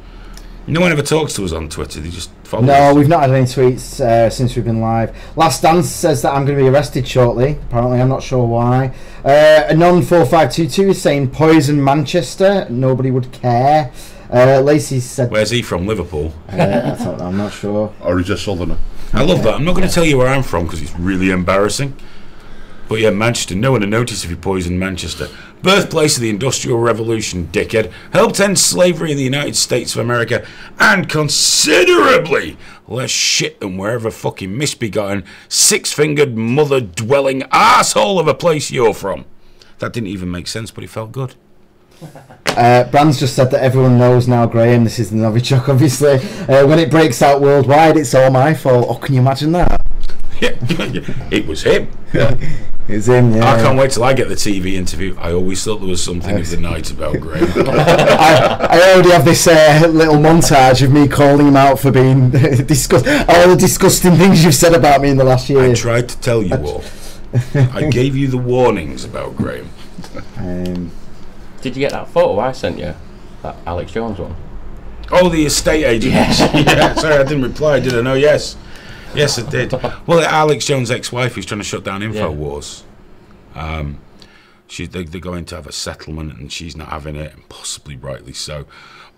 No one ever talks to us on Twitter. They just follow us. No, we've not had any tweets since we've been live. Last Dance says that I'm going to be arrested shortly. Apparently, I'm not sure why. Anon4522 is saying poison Manchester. Nobody would care. Lacey said... Where's he from? Liverpool? I don't know. I'm not sure. Or is he a southerner? I love that. I'm not going to tell you where I'm from because it's really embarrassing. But yeah, Manchester. No one would notice if you poisoned Manchester. Birthplace of the Industrial Revolution, dickhead. Helped end slavery in the United States of America. And considerably less shit than wherever fucking misbegotten, 6-fingered, mother-dwelling arsehole of a place you're from. That didn't even make sense, but it felt good. Brand's just said that everyone knows now, Graham. This is the Novichok, obviously. When it breaks out worldwide, it's all my fault. Oh, can you imagine that? Yeah, it was him. Yeah. It's him, yeah. I can't wait till I get the TV interview. I always thought there was something of the night about Graham. I already have this little montage of me calling him out for being all the disgusting things you've said about me in the last year. I tried to tell you all. I gave you the warnings about Graham. Did you get that photo I sent you? That Alex Jones one? Oh, the estate agent. Yeah, sorry, I didn't reply, did I? No, yes. Yes, I did. Well, Alex Jones' ex-wife is trying to shut down InfoWars. They're going to have a settlement, and she's not having it, and possibly rightly so.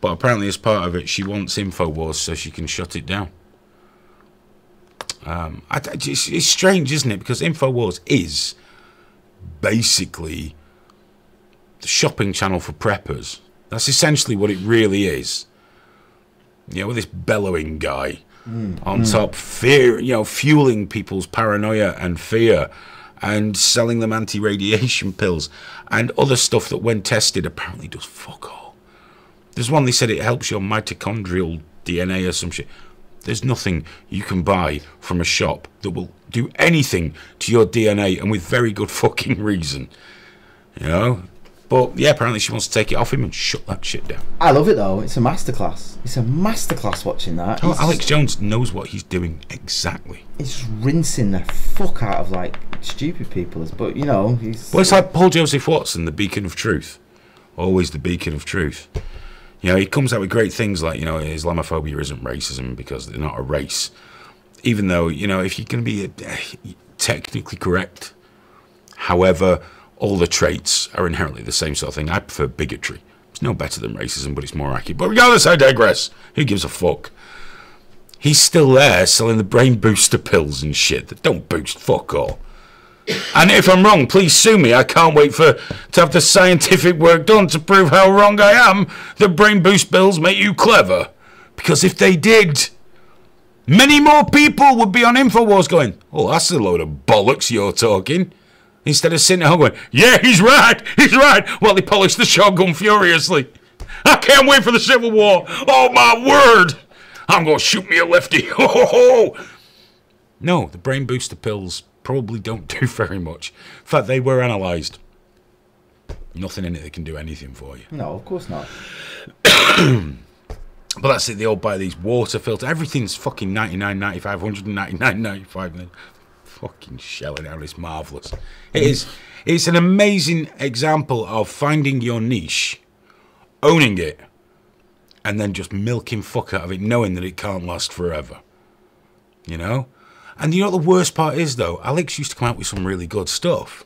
But apparently, as part of it, she wants InfoWars so she can shut it down. It's strange, isn't it? Because InfoWars is basically the shopping channel for preppers. That's essentially what it really is. You know, with this bellowing guy on top, fueling people's paranoia and fear, and selling them anti-radiation pills and other stuff that, when tested, apparently does fuck all. There's one they said it helps your mitochondrial DNA or some shit. There's nothing you can buy from a shop that will do anything to your DNA, and with very good fucking reason. You know? But yeah, apparently she wants to take it off him and shut that shit down. I love it though. It's a masterclass. It's a masterclass watching that. Oh, Alex Jones knows what he's doing exactly. He's just rinsing the fuck out of like stupid people. But you know, he's. Well, it's like Paul Joseph Watson, the beacon of truth. Always the beacon of truth. You know, he comes out with great things like, you know, Islamophobia isn't racism because they're not a race. Even though, you know, if you're going to be technically correct, however, all the traits are inherently the same sort of thing. I prefer bigotry. It's no better than racism, but it's more accurate. But regardless, I digress. Who gives a fuck? He's still there selling the brain booster pills and shit that don't boost fuck all. And if I'm wrong, please sue me. I can't wait to have the scientific work done to prove how wrong I am that brain boost pills make you clever. Because if they did, many more people would be on InfoWars going, oh, that's a load of bollocks you're talking. Instead of sitting at home going, yeah, he's right, while they polish the shotgun furiously. I can't wait for the Civil War. Oh, my word. I'm going to shoot me a lefty. Ho, ho, ho. No, the brain booster pills probably don't do very much. In fact, they were analysed. Nothing in it that can do anything for you. No, of course not. But that's it. They all buy these water filters. Everything's fucking $99.95, $199.95. Fucking shelling out. It's marvellous. It is. It's an amazing example of finding your niche, owning it, and then just milking fuck out of it, knowing that it can't last forever. You know? And you know what the worst part is, though? Alex used to come out with some really good stuff.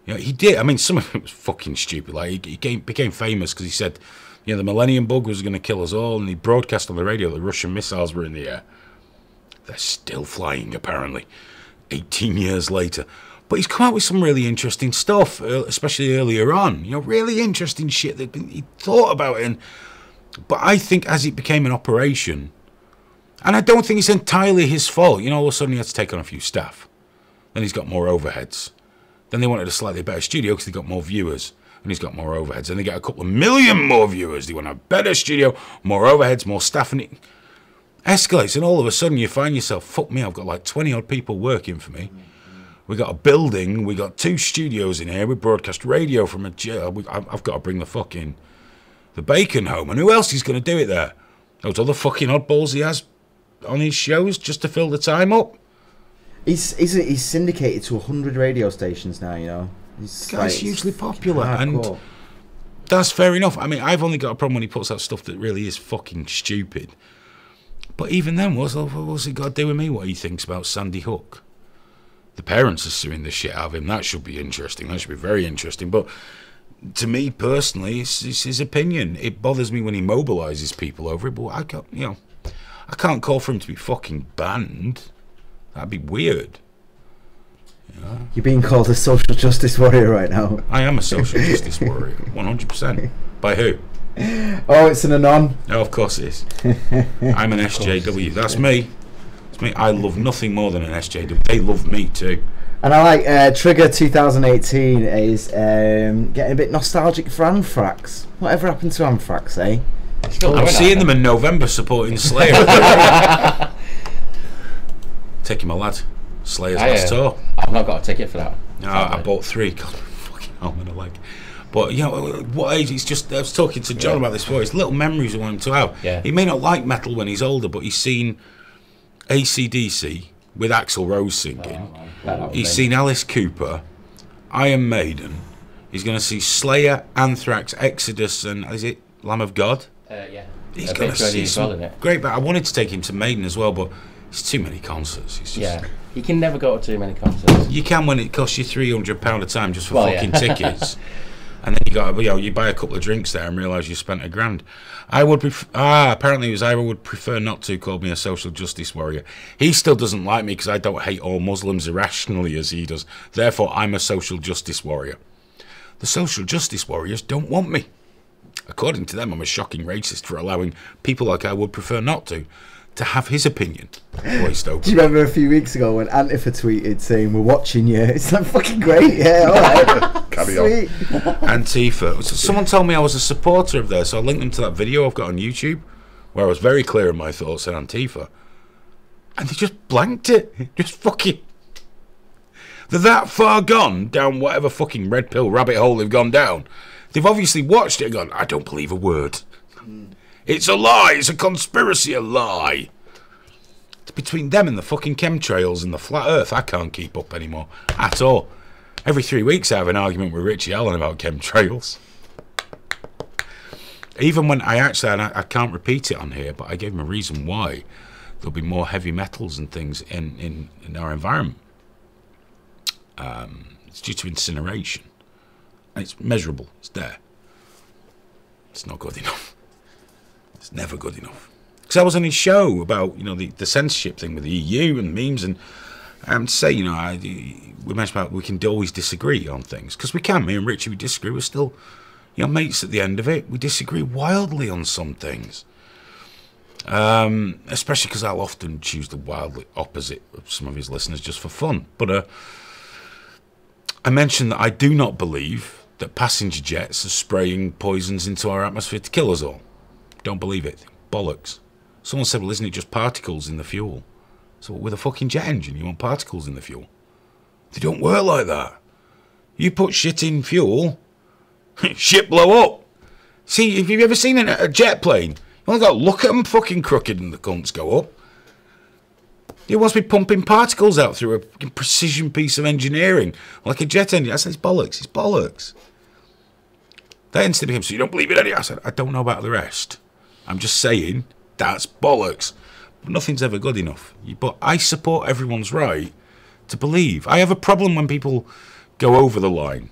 You know, he did. I mean, some of it was fucking stupid. Like, he became famous because he said, you know, the millennium bug was going to kill us all, and he broadcast on the radio that Russian missiles were in the air. They're still flying, apparently, 18 years later. But he's come out with some really interesting stuff, especially earlier on. You know, really interesting shit that he thought about it. But I think as it became an operation, and I don't think it's entirely his fault. You know, all of a sudden he had to take on a few staff. Then he's got more overheads. Then they wanted a slightly better studio because they got more viewers. And he's got more overheads. Then they get a couple of million more viewers. They want a better studio, more overheads, more staff. And it escalates. And all of a sudden you find yourself, fuck me, I've got like 20 odd people working for me. We got a building. We got 2 studios in here. We broadcast radio from a jail. I've got to bring the bacon home. And who else is going to do it there? Those other fucking oddballs he has on his shows just to fill the time up. He's syndicated to 100 radio stations now, you know. This guy's hugely popular, and that's fair enough. I mean, I've only got a problem when he puts out stuff that really is fucking stupid. But even then, what's it got to do with me, what he thinks about Sandy Hook? The parents are suing the shit out of him. That should be interesting. That should be very interesting. But to me, personally, it's his opinion. It bothers me when he mobilises people over it, but I can't call for him to be fucking banned. That'd be weird. Yeah. You're being called a social justice warrior right now. I am a social justice warrior, 100%. By who? Oh, it's an anon. No, of course it is. I'm an SJW. That's me. It's me. I love nothing more than an SJW. They love me too. And I like Trigger 2018 is getting a bit nostalgic for Anthrax. Whatever happened to Anthrax, eh? I'm seeing them in November supporting Slayer. Taking my lad. Slayer's last tour. I've not got a ticket for that. No, I bought 3. God, fucking arm and a leg. But, you know, what age? It's just, I was talking to John about this before. It's little memories I want him to have. Yeah. He may not like metal when he's older, but he's seen AC/DC with Axl Rose singing. He's seen Alice Cooper, Iron Maiden. He's going to see Slayer, Anthrax, Exodus, and is it Lamb of God? Yeah. He's going to see some great. But I wanted to take him to Maiden as well, but it's too many concerts. It's just, you can never go to too many concerts. You can when it costs you £300 a time just for fucking tickets. And then you buy a couple of drinks there and realise you spent £1,000. I would apparently it was I would prefer not to call me a social justice warrior. He still doesn't like me because I don't hate all Muslims irrationally as he does. Therefore, I'm a social justice warrior. The social justice warriors don't want me. According to them, I'm a shocking racist for allowing people like I would prefer not to have his opinion voiced open. Do you remember a few weeks ago when Antifa tweeted saying, "We're watching you"? It's like fucking great, yeah, alright. Carry Sweet. Antifa. So someone told me I was a supporter of theirs, so I linked them to that video I've got on YouTube, where I was very clear in my thoughts on Antifa. And they just blanked it. Just fucking... They're that far gone down whatever fucking red pill rabbit hole they've gone down. They've obviously watched it and gone, I don't believe a word. It's a lie. It's a conspiracy, a lie. It's between them and the fucking chemtrails and the flat earth. I can't keep up anymore at all. Every 3 weeks I have an argument with Richie Allen about chemtrails. Even when I can't repeat it on here, but I gave him a reason why there'll be more heavy metals and things in our environment. It's due to incineration. And it's measurable. It's there. It's not good enough. It's never good enough. Because I was on his show about, the censorship thing with the EU and memes, and say, we mentioned about we can always disagree on things. Because we can. Me and Richie, we disagree. We're still, mates at the end of it. We disagree wildly on some things. Especially because I'll often choose the wildly opposite of some of his listeners just for fun. But I mentioned that I do not believe that passenger jets are spraying poisons into our atmosphere to kill us all. Don't believe it. Bollocks. Someone said, well, isn't it just particles in the fuel? So with a fucking jet engine, you want particles in the fuel? They don't work like that. You put shit in fuel, shit blow up. See, have you ever seen a jet plane? You only got to look at them fucking crooked and the cunts go up. It wants to be pumping particles out through a precision piece of engineering, like a jet engine. I said, it's bollocks. It's bollocks. That instantly became, so you don't believe it anyway? I said, I don't know about the rest. I'm just saying, that's bollocks. But nothing's ever good enough. But I support everyone's right to believe. I have a problem when people go over the line.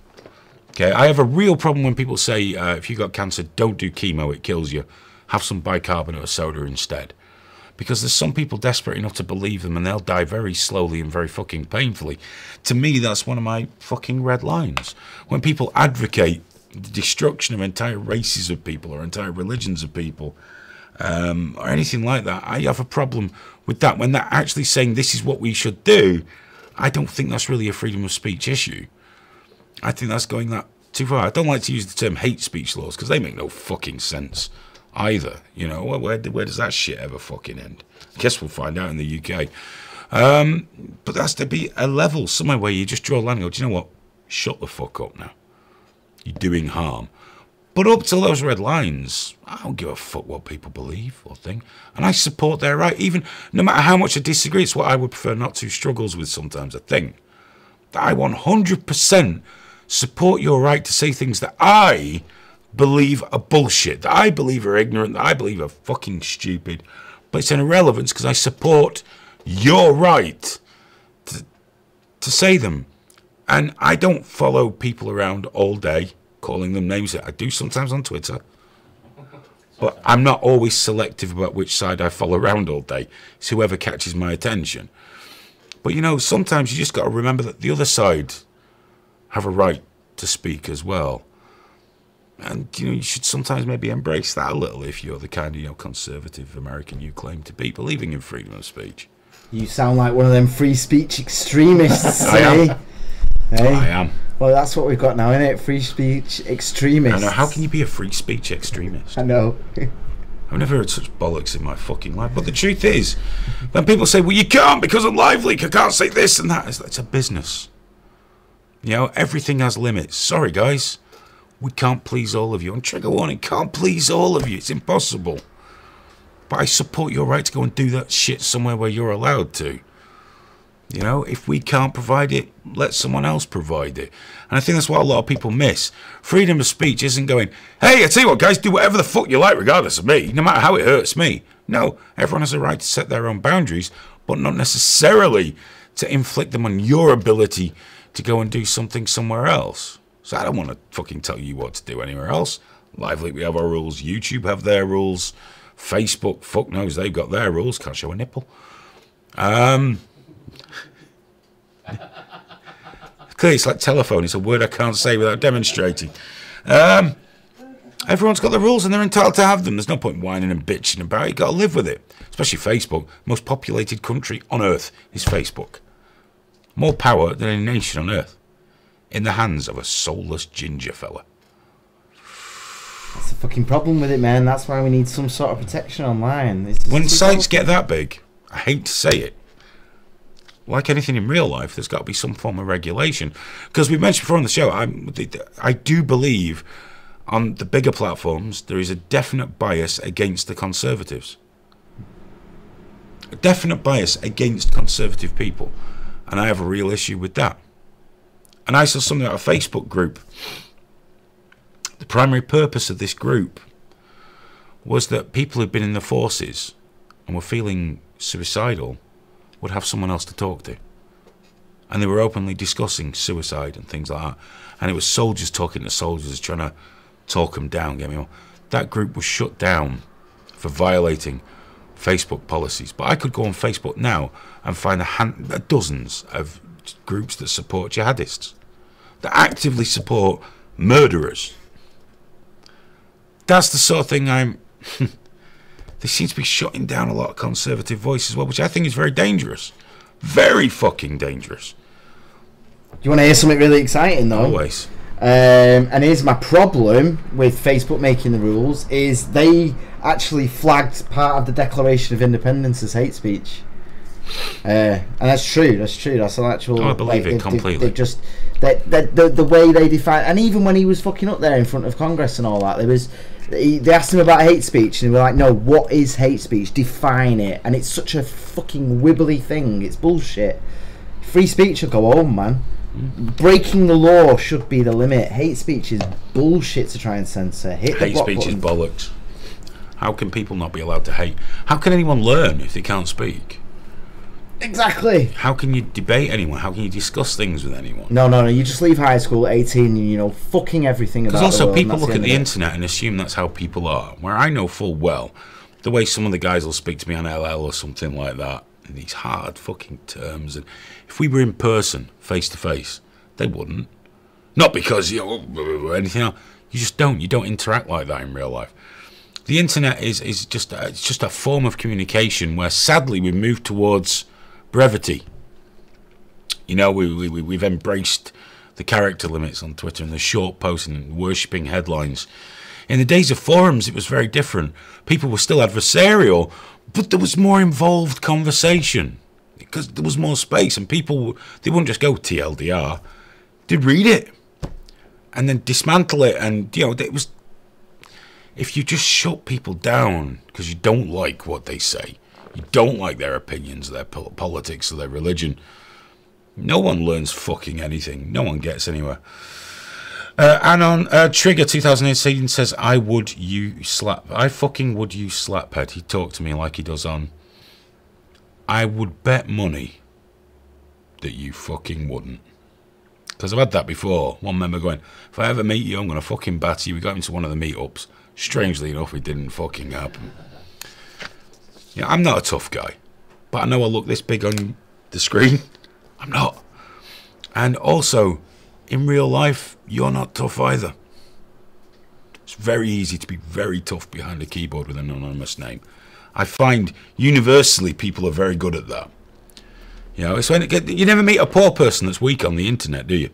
Okay, I have a real problem when people say, if you've got cancer, don't do chemo, it kills you. Have some bicarbonate of soda instead. Because there's some people desperate enough to believe them and they'll die very slowly and very fucking painfully. To me, that's one of my fucking red lines. When people advocate the destruction of entire races of people or entire religions of people or anything like that, I have a problem with that. When they're actually saying this is what we should do, I don't think that's really a freedom of speech issue. I think that's going that too far. I don't like to use the term hate speech laws because they make no fucking sense either. Where does that shit ever fucking end? I guess we'll find out in the UK. But there has to be a level somewhere where you just draw a line and go, do you know what? Shut the fuck up now. You're doing harm. But up to those red lines, I don't give a fuck what people believe or think. And I support their right, even no matter how much I disagree. It's what I would prefer not to struggles with sometimes, I think. That I 100% support your right to say things that I believe are bullshit, that I believe are ignorant, that I believe are fucking stupid. But it's an irrelevance because I support your right to say them. And I don't follow people around all day calling them names that I do sometimes on Twitter. But I'm not always selective about which side I follow around all day. It's whoever catches my attention. But sometimes you just got to remember that the other side have a right to speak as well. And, you should sometimes maybe embrace that a little if you're the kind of, conservative American you claim to be, believing in freedom of speech. You sound like one of them free speech extremists. I am. Hey? I am. Well, that's what we've got now, isn't it? Free speech extremists. I know. How can you be a free speech extremist? I know. I've never heard such bollocks in my fucking life. But the truth is, when people say, well, you can't because of LiveLeak, I can't say this and that, it's a business. You know, everything has limits. Sorry, guys. We can't please all of you. And trigger warning, can't please all of you. It's impossible. But I support your right to go and do that shit somewhere where you're allowed to. You know, if we can't provide it, let someone else provide it. And I think that's what a lot of people miss. Freedom of speech isn't going, hey, I tell you what, guys, do whatever the fuck you like regardless of me, no matter how it hurts me. No, everyone has a right to set their own boundaries, but not necessarily to inflict them on your ability to go and do something somewhere else. So I don't want to fucking tell you what to do anywhere else. LiveLeak, we have our rules. YouTube have their rules. Facebook, fuck knows, they've got their rules. Can't show a nipple. Clearly, it's like telephone. It's a word I can't say without demonstrating. Everyone's got the rules and they're entitled to have them. There's no point whining and bitching about it. You've got to live with it. Especially Facebook. Most populated country on earth is Facebook. More power than any nation on earth. In the hands of a soulless ginger fella. That's the fucking problem with it, man. That's why we need some sort of protection online. When sites get that big, I hate to say it, like anything in real life, there's got to be some form of regulation. Because we mentioned before on the show, I do believe on the bigger platforms there is a definite bias against the conservatives. A definite bias against conservative people. And I have a real issue with that. And I saw something out of a Facebook group. The primary purpose of this group was that people who'd been in the forces and were feeling suicidal would have someone else to talk to. And they were openly discussing suicide and things like that. And it was soldiers talking to soldiers, trying to talk them down. Get me on. That group was shut down for violating Facebook policies. But I could go on Facebook now and find dozens of groups that support jihadists, that actively support murderers. That's the sort of thing they seem to be shutting down a lot of conservative voices as well, which I think is very dangerous. Very fucking dangerous. Do you want to hear something really exciting, though? Always. And here's my problem with Facebook making the rules, is they actually flagged part of the Declaration of Independence as hate speech. And that's true. That's an actual... I believe it completely. They just... The way they define... And even when he was fucking up there in front of Congress and all that, they asked him about hate speech, and they were like, no, what is hate speech? Define it. And it's such a fucking wibbly thing. It's bullshit. Free speech will go home, man. Breaking the law should be the limit. Hate speech is bullshit to try and censor. Hate speech is bollocks. How can people not be allowed to hate? How can anyone learn if they can't speak? Exactly. How can you debate anyone? How can you discuss things with anyone? No. You just leave high school at 18 and you know fucking everything about the world. Because also people look at the internet and assume that's how people are. Where I know full well the way some of the guys will speak to me on LL or something like that in these hard fucking terms. And if we were in person, face to face, they wouldn't. Not because anything else. You just don't. You don't interact like that in real life. The internet is just a form of communication where sadly we've moved towards brevity. You know, we've embraced the character limits on Twitter and the short posts and worshipping headlines. In the days of forums, it was very different. People were still adversarial, but there was more involved conversation because there was more space, and people, they wouldn't just go TLDR. They'd read it and then dismantle it, and it was. If you just shut people down because you don't like what they say, you don't like their opinions, their politics, or their religion, no one learns fucking anything. No one gets anywhere. And on Trigger 2018 says, I fucking would you slaphead. He talked to me like he does on. I would bet money that you fucking wouldn't. Because I've had that before. One member going, if I ever meet you, I'm going to fucking batter you. We got into one of the meetups. Strangely enough, it didn't fucking happen. Yeah, I'm not a tough guy. But I know I look this big on the screen. I'm not. And also, in real life, you're not tough either. It's very easy to be very tough behind a keyboard with an anonymous name. I find universally people are very good at that. You know, it's when you never meet a poor person that's weak on the internet, do you?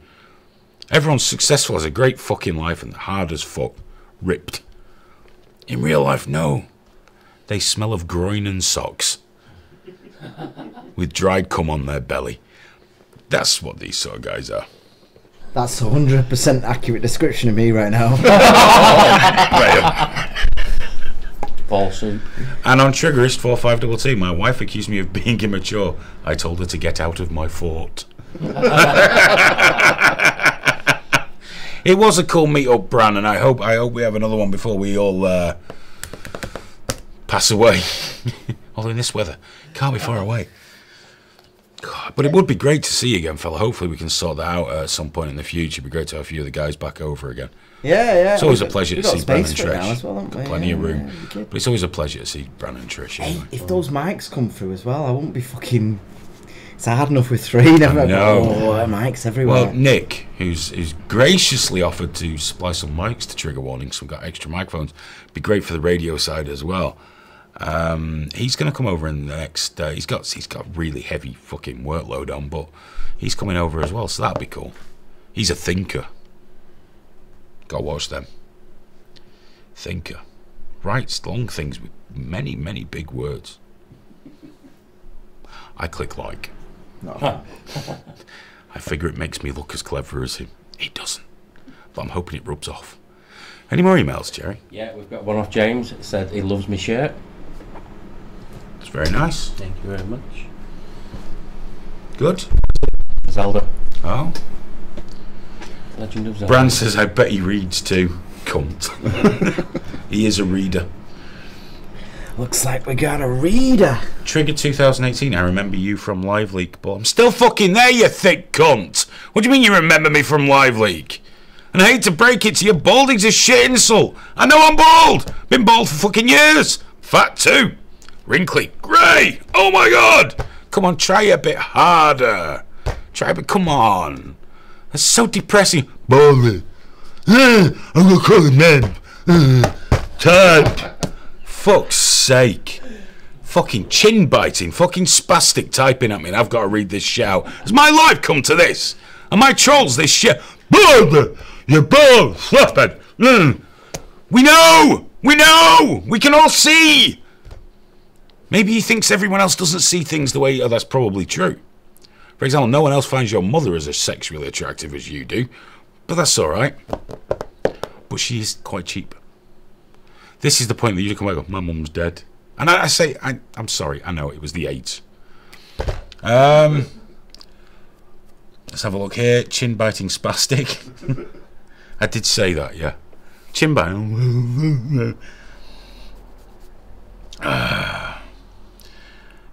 Everyone's successful, has a great fucking life, and hard as fuck, ripped. In real life, no. They smell of groin and socks, with dried cum on their belly. That's what these sort of guys are. That's a 100% accurate description of me right now. Falsehood. And on Triggerist 4522, my wife accused me of being immature. I told her to get out of my fort. It was a cool meet-up, Bran, and I hope we have another one before we all pass away. Although in this weather, can't be far away. God, but it would be great to see you again, fella. Hopefully we can sort that out at some point in the future. It'd be great to have a few of the guys back over again. Yeah. It's always a pleasure to see Bran and Trish. Trish. As well, Plenty of room. But it's always a pleasure to see Bran and Trish. Hey, Anyway. if those mics come through as well, I won't be fucking... It's hard enough with 3. Never mics everywhere. Well, Nick, who's graciously offered to supply some mics to Trigger Warning, so we've got extra microphones. Be great for the radio side as well. He's going to come over in the next. He's got really heavy fucking workload on, but he's coming over as well, so that'll be cool. He's a thinker. Go watch them. Thinker writes long things with many big words. I click like. No. I figure it makes me look as clever as him. He doesn't, but I'm hoping it rubs off. Any more emails, Jerry? Yeah, we've got one off James. It said he loves me shirt. It's very nice. Thank you very much. Good. Zelda. Oh. Legend of Zelda. Bran says, I bet he reads too. Cunt. He is a reader. Looks like we got a reader. Trigger 2018, I remember you from Live Leak, but I'm still fucking there, you thick cunt. What do you mean you remember me from Live Leak? And I hate to break it to you, balding's a shit insult. I know I'm bald. Been bald for fucking years. Fat too. Wrinkly. Grey. Oh my god. Come on, try a bit harder. Come on. That's so depressing. Baldy. I'm gonna call him then. Type. Fuck's sake. Fucking chin biting, fucking spastic typing at me, and I've got to read this shit out. Has my life come to this? Are my trolls this shit? Baldy. You're bald. Flathead. We know. We can all see. Maybe he thinks everyone else doesn't see things the way... Oh, that's probably true. For example, no one else finds your mother as sexually attractive as you do. But that's alright. But she is quite cheap. This is the point that you come back and go, my mum's dead. And I say, I'm sorry, I know, it was the AIDS. Let's have a look here. Chin biting spastic. I did say that, yeah. Chin biting.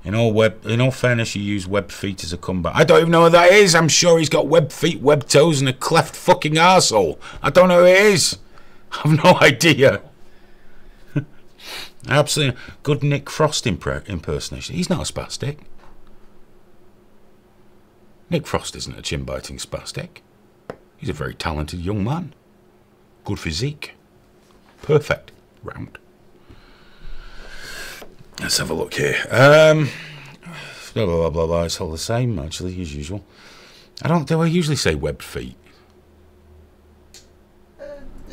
In all fairness, you use web feet as a comeback. I don't even know what that is. I'm sure he's got web feet, web toes, and a cleft fucking arsehole. I don't know who it is. I have no idea. Absolutely good Nick Frost impersonation. He's not a spastic. Nick Frost isn't a chin-biting spastic. He's a very talented young man. Good physique. Perfect. Round. Let's have a look here. Blah, blah, blah, blah. It's all the same, actually, as usual. Do I usually say webbed feet?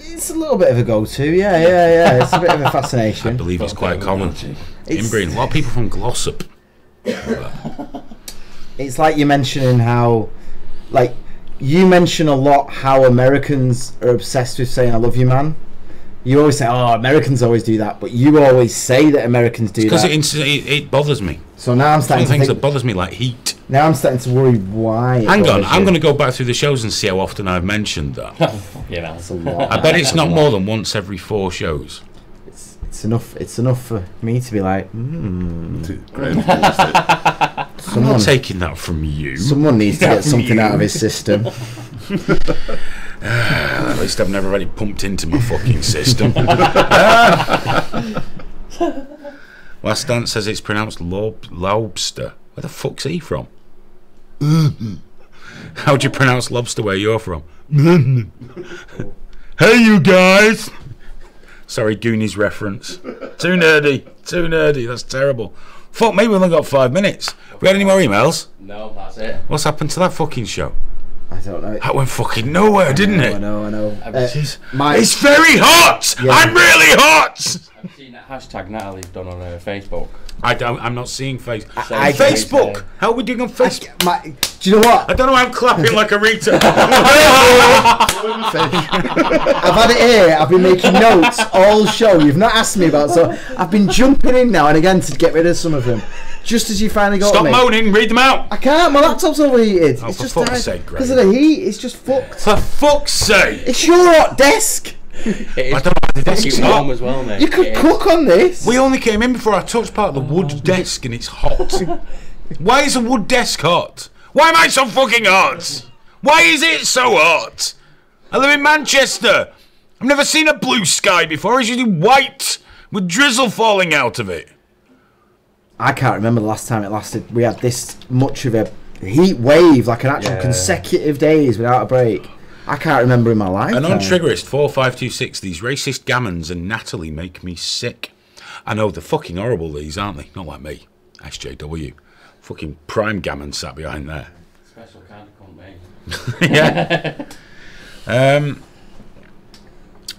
It's a little bit of a go-to, yeah. It's a bit of a fascination. I believe it's quite common. Inbreeding. A lot of people from Glossop. It's like you're mentioning how, like, you mention a lot how Americans are obsessed with saying "I love you, man." You always say, "Oh, Americans always do that," but you always say that Americans do that because it bothers me. So now I'm starting Some to things think, that bothers me, like heat. now I'm starting to worry why. Hang on, I'm going to go back through the shows and see how often I've mentioned that. Yeah, That's a lot. I bet it's not more than once every 4 shows. It's enough. It's enough for me to be like, I'm not taking that from you. Someone needs to get something out of his system. At least I've never had it pumped into my fucking system. Last Dance says it's pronounced lobster. Where the fuck's he from? How do you pronounce lobster where you're from? Hey, you guys! Sorry, Goonies reference. Too nerdy. Too nerdy. That's terrible. Fuck me, we've only got 5 minutes. We had any more emails? No, that's it. What's happened to that fucking show? I don't know. That went fucking nowhere, didn't it? I know. It's very hot! Yeah. I'm really hot! I've seen that hashtag Natalie's done on Facebook. I'm not seeing I- Facebook. How are we doing on Facebook? Do you know what? I don't know why I'm clapping like a retard. I've had it here. I've been making notes all show. You've not asked me about, so I've been jumping in now and again to get rid of some of them. Just as you finally got Stop me. moaning, read them out. I can't. My laptop's overheated. Oh, It's for just fuck's died sake, Greg. because of the heat. It's just fucked. For fuck's sake. It's your hot desk. It is I don't know why the desk's fucking warm hot. as well, mate. You could It is. cook on this. We only came in before I touched part of the wood desk and it's hot. Why is a wood desk hot? Why am I so fucking hot? Why is it so hot? I live in Manchester. I've never seen a blue sky before. It's usually white with drizzle falling out of it. I can't remember the last time it lasted. We had this much of a heat wave, like an actual consecutive days without a break. I can't remember in my life. And on Triggerist 4526, these racist gammons and Natalie make me sick. I know they're fucking horrible, these, aren't they? Not like me. SJW. Fucking prime gammon sat behind there. Special kind of cunt, mate. Yeah.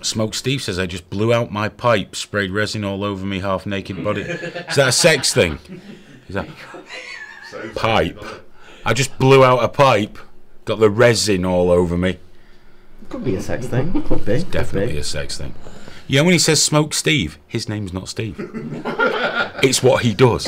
Smoke Steve says I just blew out my pipe, sprayed resin all over me half naked body. Is that a sex thing? Is that pipe? I just blew out a pipe, got the resin all over me. Could be a sex thing. Could be. Definitely a sex thing. Yeah, when he says Smoke Steve, his name's not Steve. It's what he does.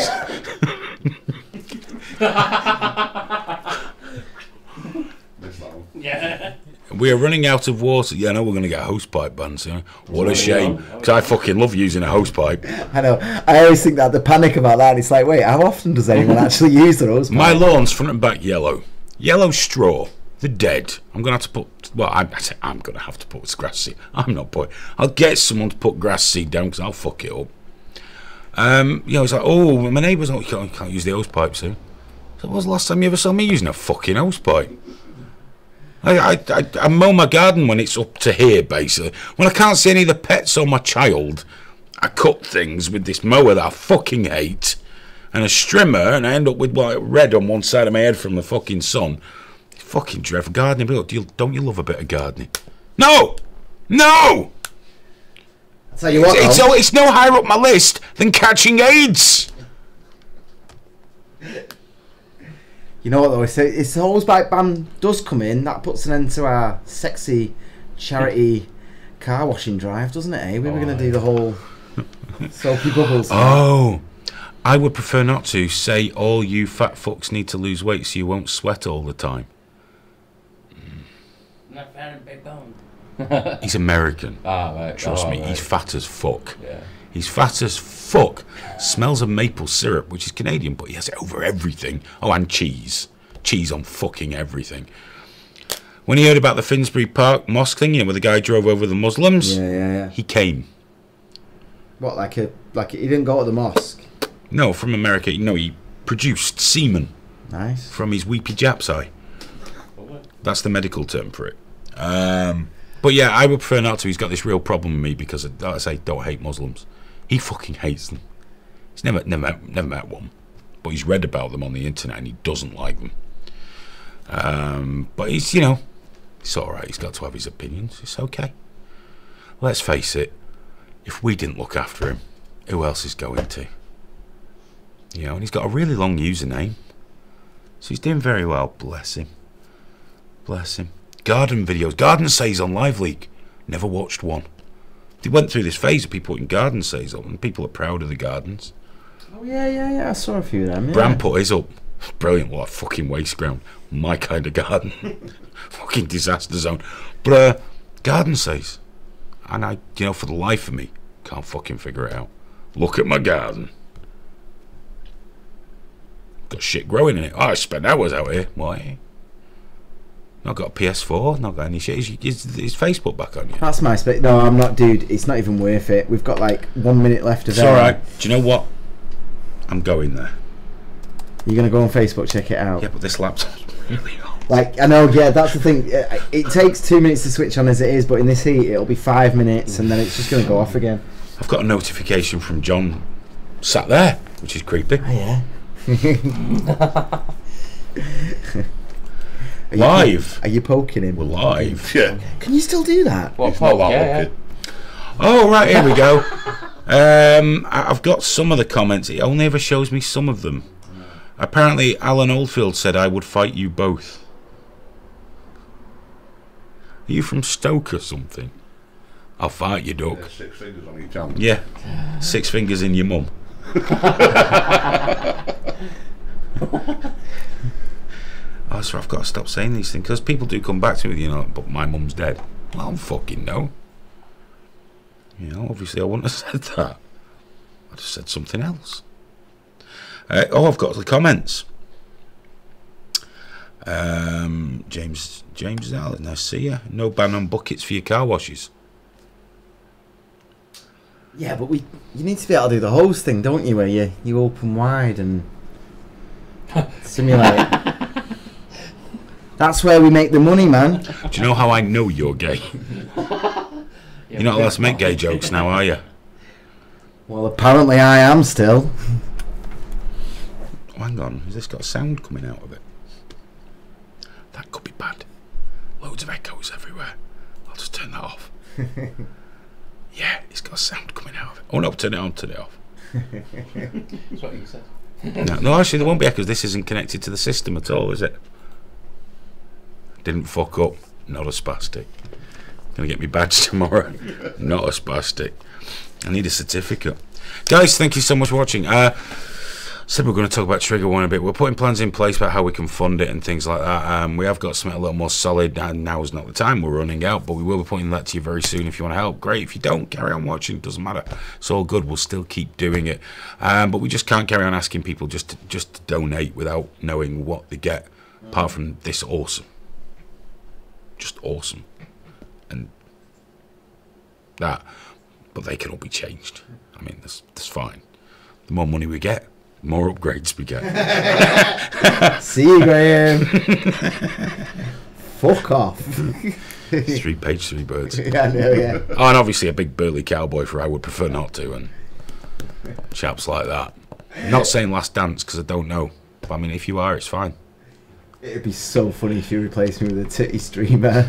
Yeah. We are running out of water. Yeah, I know we're going to get a hosepipe banned soon. What a shame. Because I fucking love using a hosepipe. I know. I always think that the panic about that. It's like, wait, how often does anyone actually use the rose? My lawn's front and back yellow. Yellow straw. They're dead. I'm going to have to put... Well, I'm going to have to put grass seed. I'm not putting... I'll get someone to put grass seed down because I'll fuck it up. You know, it's like, oh, my neighbour's... Oh, you can't use the hosepipe soon. So when was the last time you ever saw me using a fucking hosepipe? I mow my garden when it's up to here, basically. When I can't see any of the pets or my child, I cut things with this mower that I fucking hate, and a strimmer, and I end up with like red on one side of my head from the fucking sun. It's fucking dreadful. Gardening, but don't you love a bit of gardening? No! No! I'll tell you what, It's no higher up my list than catching AIDS. you know what though? It's the hose pipe ban does come in. That puts an end to our sexy charity car washing drive, doesn't it? Eh? We were going to do the whole soapy bubbles. Oh, I would prefer not to say all you fat fucks need to lose weight so you won't sweat all the time. Not fat and big bone. He's American. Ah, right. Trust me, right. he's fat as fuck. Yeah. He's fat as fuck. Smells of maple syrup, which is Canadian, but he has it over everything. Oh, and cheese. Cheese on fucking everything. When he heard about the Finsbury Park mosque thing, you know, where the guy drove over the Muslims, Yeah. he came. What, like he didn't go to the mosque? No, from America. No, he produced semen Nice. from his weepy Jap's eye. That's the medical term for it. But yeah, I would prefer not to. He's got this real problem with me because, like I say, don't hate Muslims. He fucking hates them. He's never met one, but he's read about them on the internet and he doesn't like them. But he's, you know, it's all right. He's got to have his opinions. It's okay. Let's face it. If we didn't look after him, who else is going to? You know, and he's got a really long username, so he's doing very well. Bless him. Bless him. Garden videos. Garden says on Live Leak. Never watched one. They went through this phase of people putting garden says up, and people are proud of the gardens. Oh yeah. I saw a few of them. Yeah. Bram put his up. Brilliant. What a fucking waste ground. My kind of garden. Fucking disaster zone. But garden says, and I, you know, for the life of me, can't fucking figure it out. Look at my garden. Got shit growing in it. Oh, I spend hours out here. Why? Not got a PS4, not got any shit. Is Facebook back on you? That's my space. No, I'm not, dude. It's not even worth it. We've got like 1 minute left of It's alright. Do you know what? I'm going there. You're going to go on Facebook, check it out. Yeah, but this laptop's really hot. Like, I know, yeah, that's the thing. It takes 2 minutes to switch on as it is, but in this heat, it'll be 5 minutes, and then it's just going to go off again. I've got a notification from John sat there, which is creepy. Oh, yeah. Live. Are you poking him? We're live. Yeah. Can you still do that? What, It's not that yeah, lucky. Oh, right, here we go. I've got some of the comments. It only ever shows me some of them. Apparently, Alan Oldfield said, I would fight you both. Are you from Stoke or something? I'll fight you, duck. 6 fingers on each hand. Yeah. 6 fingers in your mum. Oh, so I've got to stop saying these things because people do come back to me, you know, but my mum's dead. Well, I don't fucking know. You know, obviously I wouldn't have said that. I just said something else. I've got the comments. James Allen, I see you. No ban on buckets for your car washes. Yeah, but you need to be able to do the hose thing, don't you? Where you open wide and simulate. That's where we make the money, man. Do you know how I know you're gay? You're not allowed to make gay jokes now, are you? Well, apparently I am still. Oh, hang on, has this got sound coming out of it? That could be bad. Loads of echoes everywhere. I'll just turn that off. Yeah, it's got sound coming out of it. Oh no, turn it on, turn it off. That's what you said. No, actually there won't be echoes. This isn't connected to the system at all, is it? Didn't fuck up. Not a spastic. Gonna get me badge tomorrow. Not a spastic. I need a certificate. Guys, thank you so much for watching. Said we're going to talk about Trigger One a bit. We're putting plans in place about how we can fund it and things like that. We have got something a little more solid, and now is not the time. We're running out, but we will be putting that to you very soon. If you want to help, great. If you don't, carry on watching. It doesn't matter. It's all good. We'll still keep doing it. But we just can't carry on asking people just to donate without knowing what they get, apart from this awesome. Just awesome. And that. But they can all be changed. I mean, that's fine. The more money we get, the more upgrades we get. See you, Graham. Fuck off. 3 page, 3 birds. Yeah, I know, yeah. Oh, and obviously a big burly cowboy for I would prefer not to, and chaps like that. Not saying Last Dance because I don't know. But I mean, if you are, it's fine. It'd be so funny if you replaced me with a titty streamer.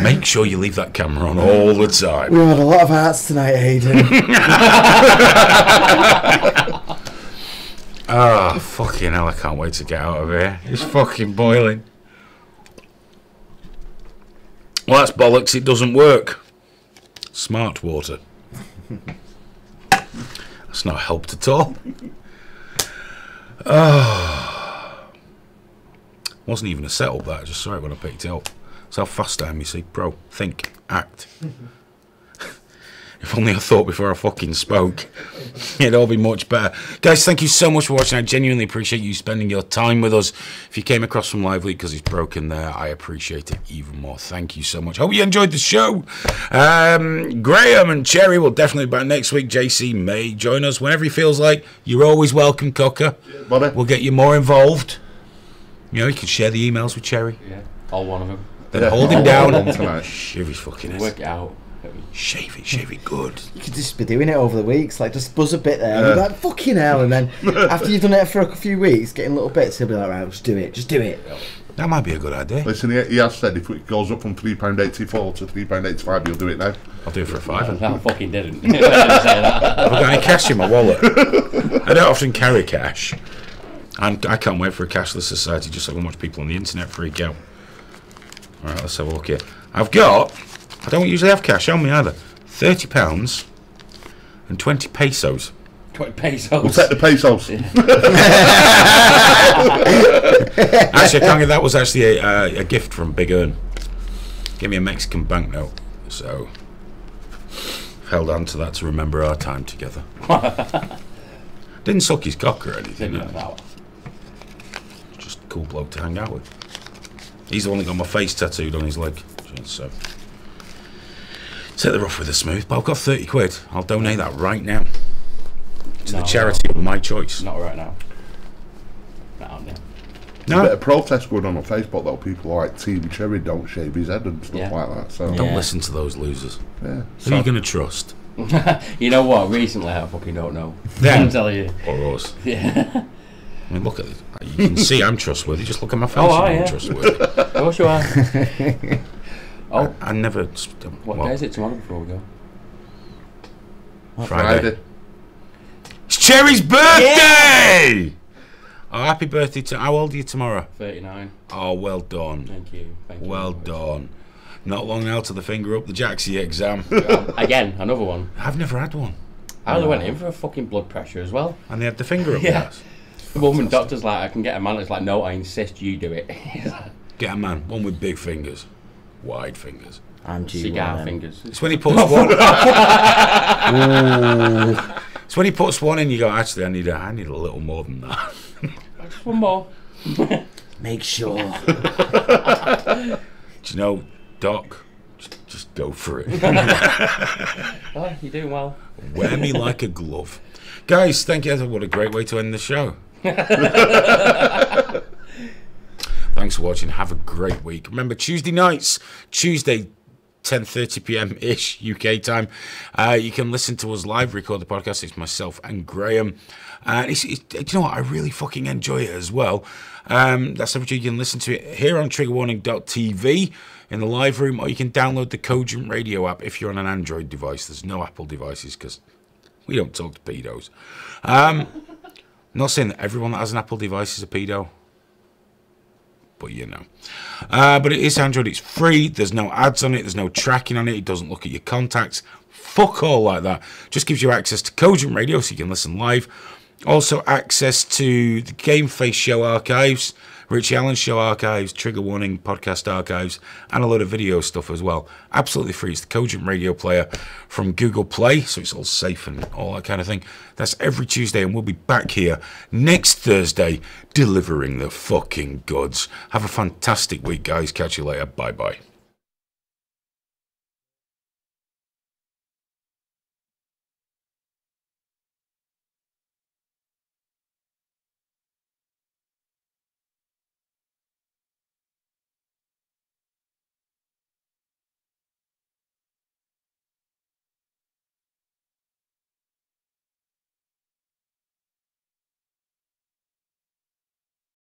Make sure you leave that camera on all the time. We had a lot of arts tonight, Hayden. Ah, fucking hell, I can't wait to get out of here. It's fucking boiling. Well, that's bollocks, it doesn't work. Smart water. That's not helped at all. Oh. Wasn't even a setup, that. I just saw it when I picked it up. That's how fast I am, you see. Bro, think, act. If only I thought before I fucking spoke. It'd all be much better. Guys, thank you so much for watching. I genuinely appreciate you spending your time with us. If you came across from Lively because it's broken there, I appreciate it even more. Thank you so much. Hope you enjoyed the show. Graham and Cherry will definitely be back next week. JC may join us whenever he feels like. You're always welcome, Cocker. Buddy. We'll get you more involved. You know, you can share the emails with Cherry. Yeah, all one of them. Then hold him down All one and tonight. shave his fucking head. Work it out. Shave it good. You could just be doing it over the weeks, like just buzz a bit there, and be like, fucking hell, and then after you've done it for a few weeks, getting little bits, he'll be like, right, just do it. That might be a good idea. Listen, he has said if it goes up from £3.84 to £3.85, he'll do it now. I'll do it for a £5. I fucking didn't. I didn't say that. I've got any cash in my wallet. I don't often carry cash. And I can't wait for a cashless society just so I can watch people on the internet freak out. Alright, let's have a look here. I don't usually have cash on me either. £30 and 20 pesos. 20 pesos. We'll take the pesos. Actually, I can't get that. Was actually a gift from Big Earn. Give me a Mexican banknote. So, held on to that to remember our time together. Didn't suck his cock or anything. Didn't No. know. Just a cool bloke to hang out with. He's the one that got my face tattooed on his leg. So, take the rough with the smooth. But I've got 30 quid. I'll donate that right now to the charity of my choice. Not right now. a bit of protest going on Facebook though. People like Team Cherry don't shave his head and stuff like that. So Don't listen to those losers. yeah. Who are you going to trust? You know what? Recently, I fucking don't know. Them I'm telling you. or us? Yeah. I mean, look at it. You can see I'm trustworthy. Just look at my face. Oh, I'm yeah. trustworthy. Of course you are. Oh, I never. what day is it tomorrow before we go? Friday. It's Cherry's birthday! Oh, happy birthday to. How old are you tomorrow? 39. Oh, well done. Thank you. Thank you. Well done. Not long now to the finger up the Jaxie exam. Again, another one. I've never had one. I only went in for a fucking blood pressure as well. And they had the finger up Yeah. the ass. The woman doctor's like, I can get a man. It's like, no, I insist you do it. Get a man, one with big fingers. Wide fingers. I'm due Cigar one, fingers. It's when he puts one. It's when he puts one in. You go. Actually, I need a little more than that. Just one more. Make sure. Do you know, Doc? Just go for it. Oh, you're doing well. Wear me like a glove, guys. Thank you. What a great way to end the show. Thanks for watching. Have a great week. Remember, Tuesday nights, Tuesday, 10:30 p.m. ish UK time. You can listen to us live, record the podcast. It's myself and Graham. And do you know what? I really fucking enjoy it as well. That's every you can listen to it here on triggerwarning.tv in the live room, or you can download the Cogent Radio app if you're on an Android device. There's no Apple devices because we don't talk to pedos. I'm not saying that everyone that has an Apple device is a pedo, but you know. But it is Android. It's free. There's no ads on it. There's no tracking on it. It doesn't look at your contacts. Fuck all like that. Just gives you access to Cogent Radio so you can listen live. Also access to the Game Face show archives, Richie Allen show archives, Trigger Warning podcast archives, and a load of video stuff as well. Absolutely free. It's the Cogent Radio player from Google Play, so it's all safe and all that kind of thing. That's every Tuesday, and we'll be back here next Thursday delivering the fucking goods. Have a fantastic week, guys. Catch you later. Bye-bye.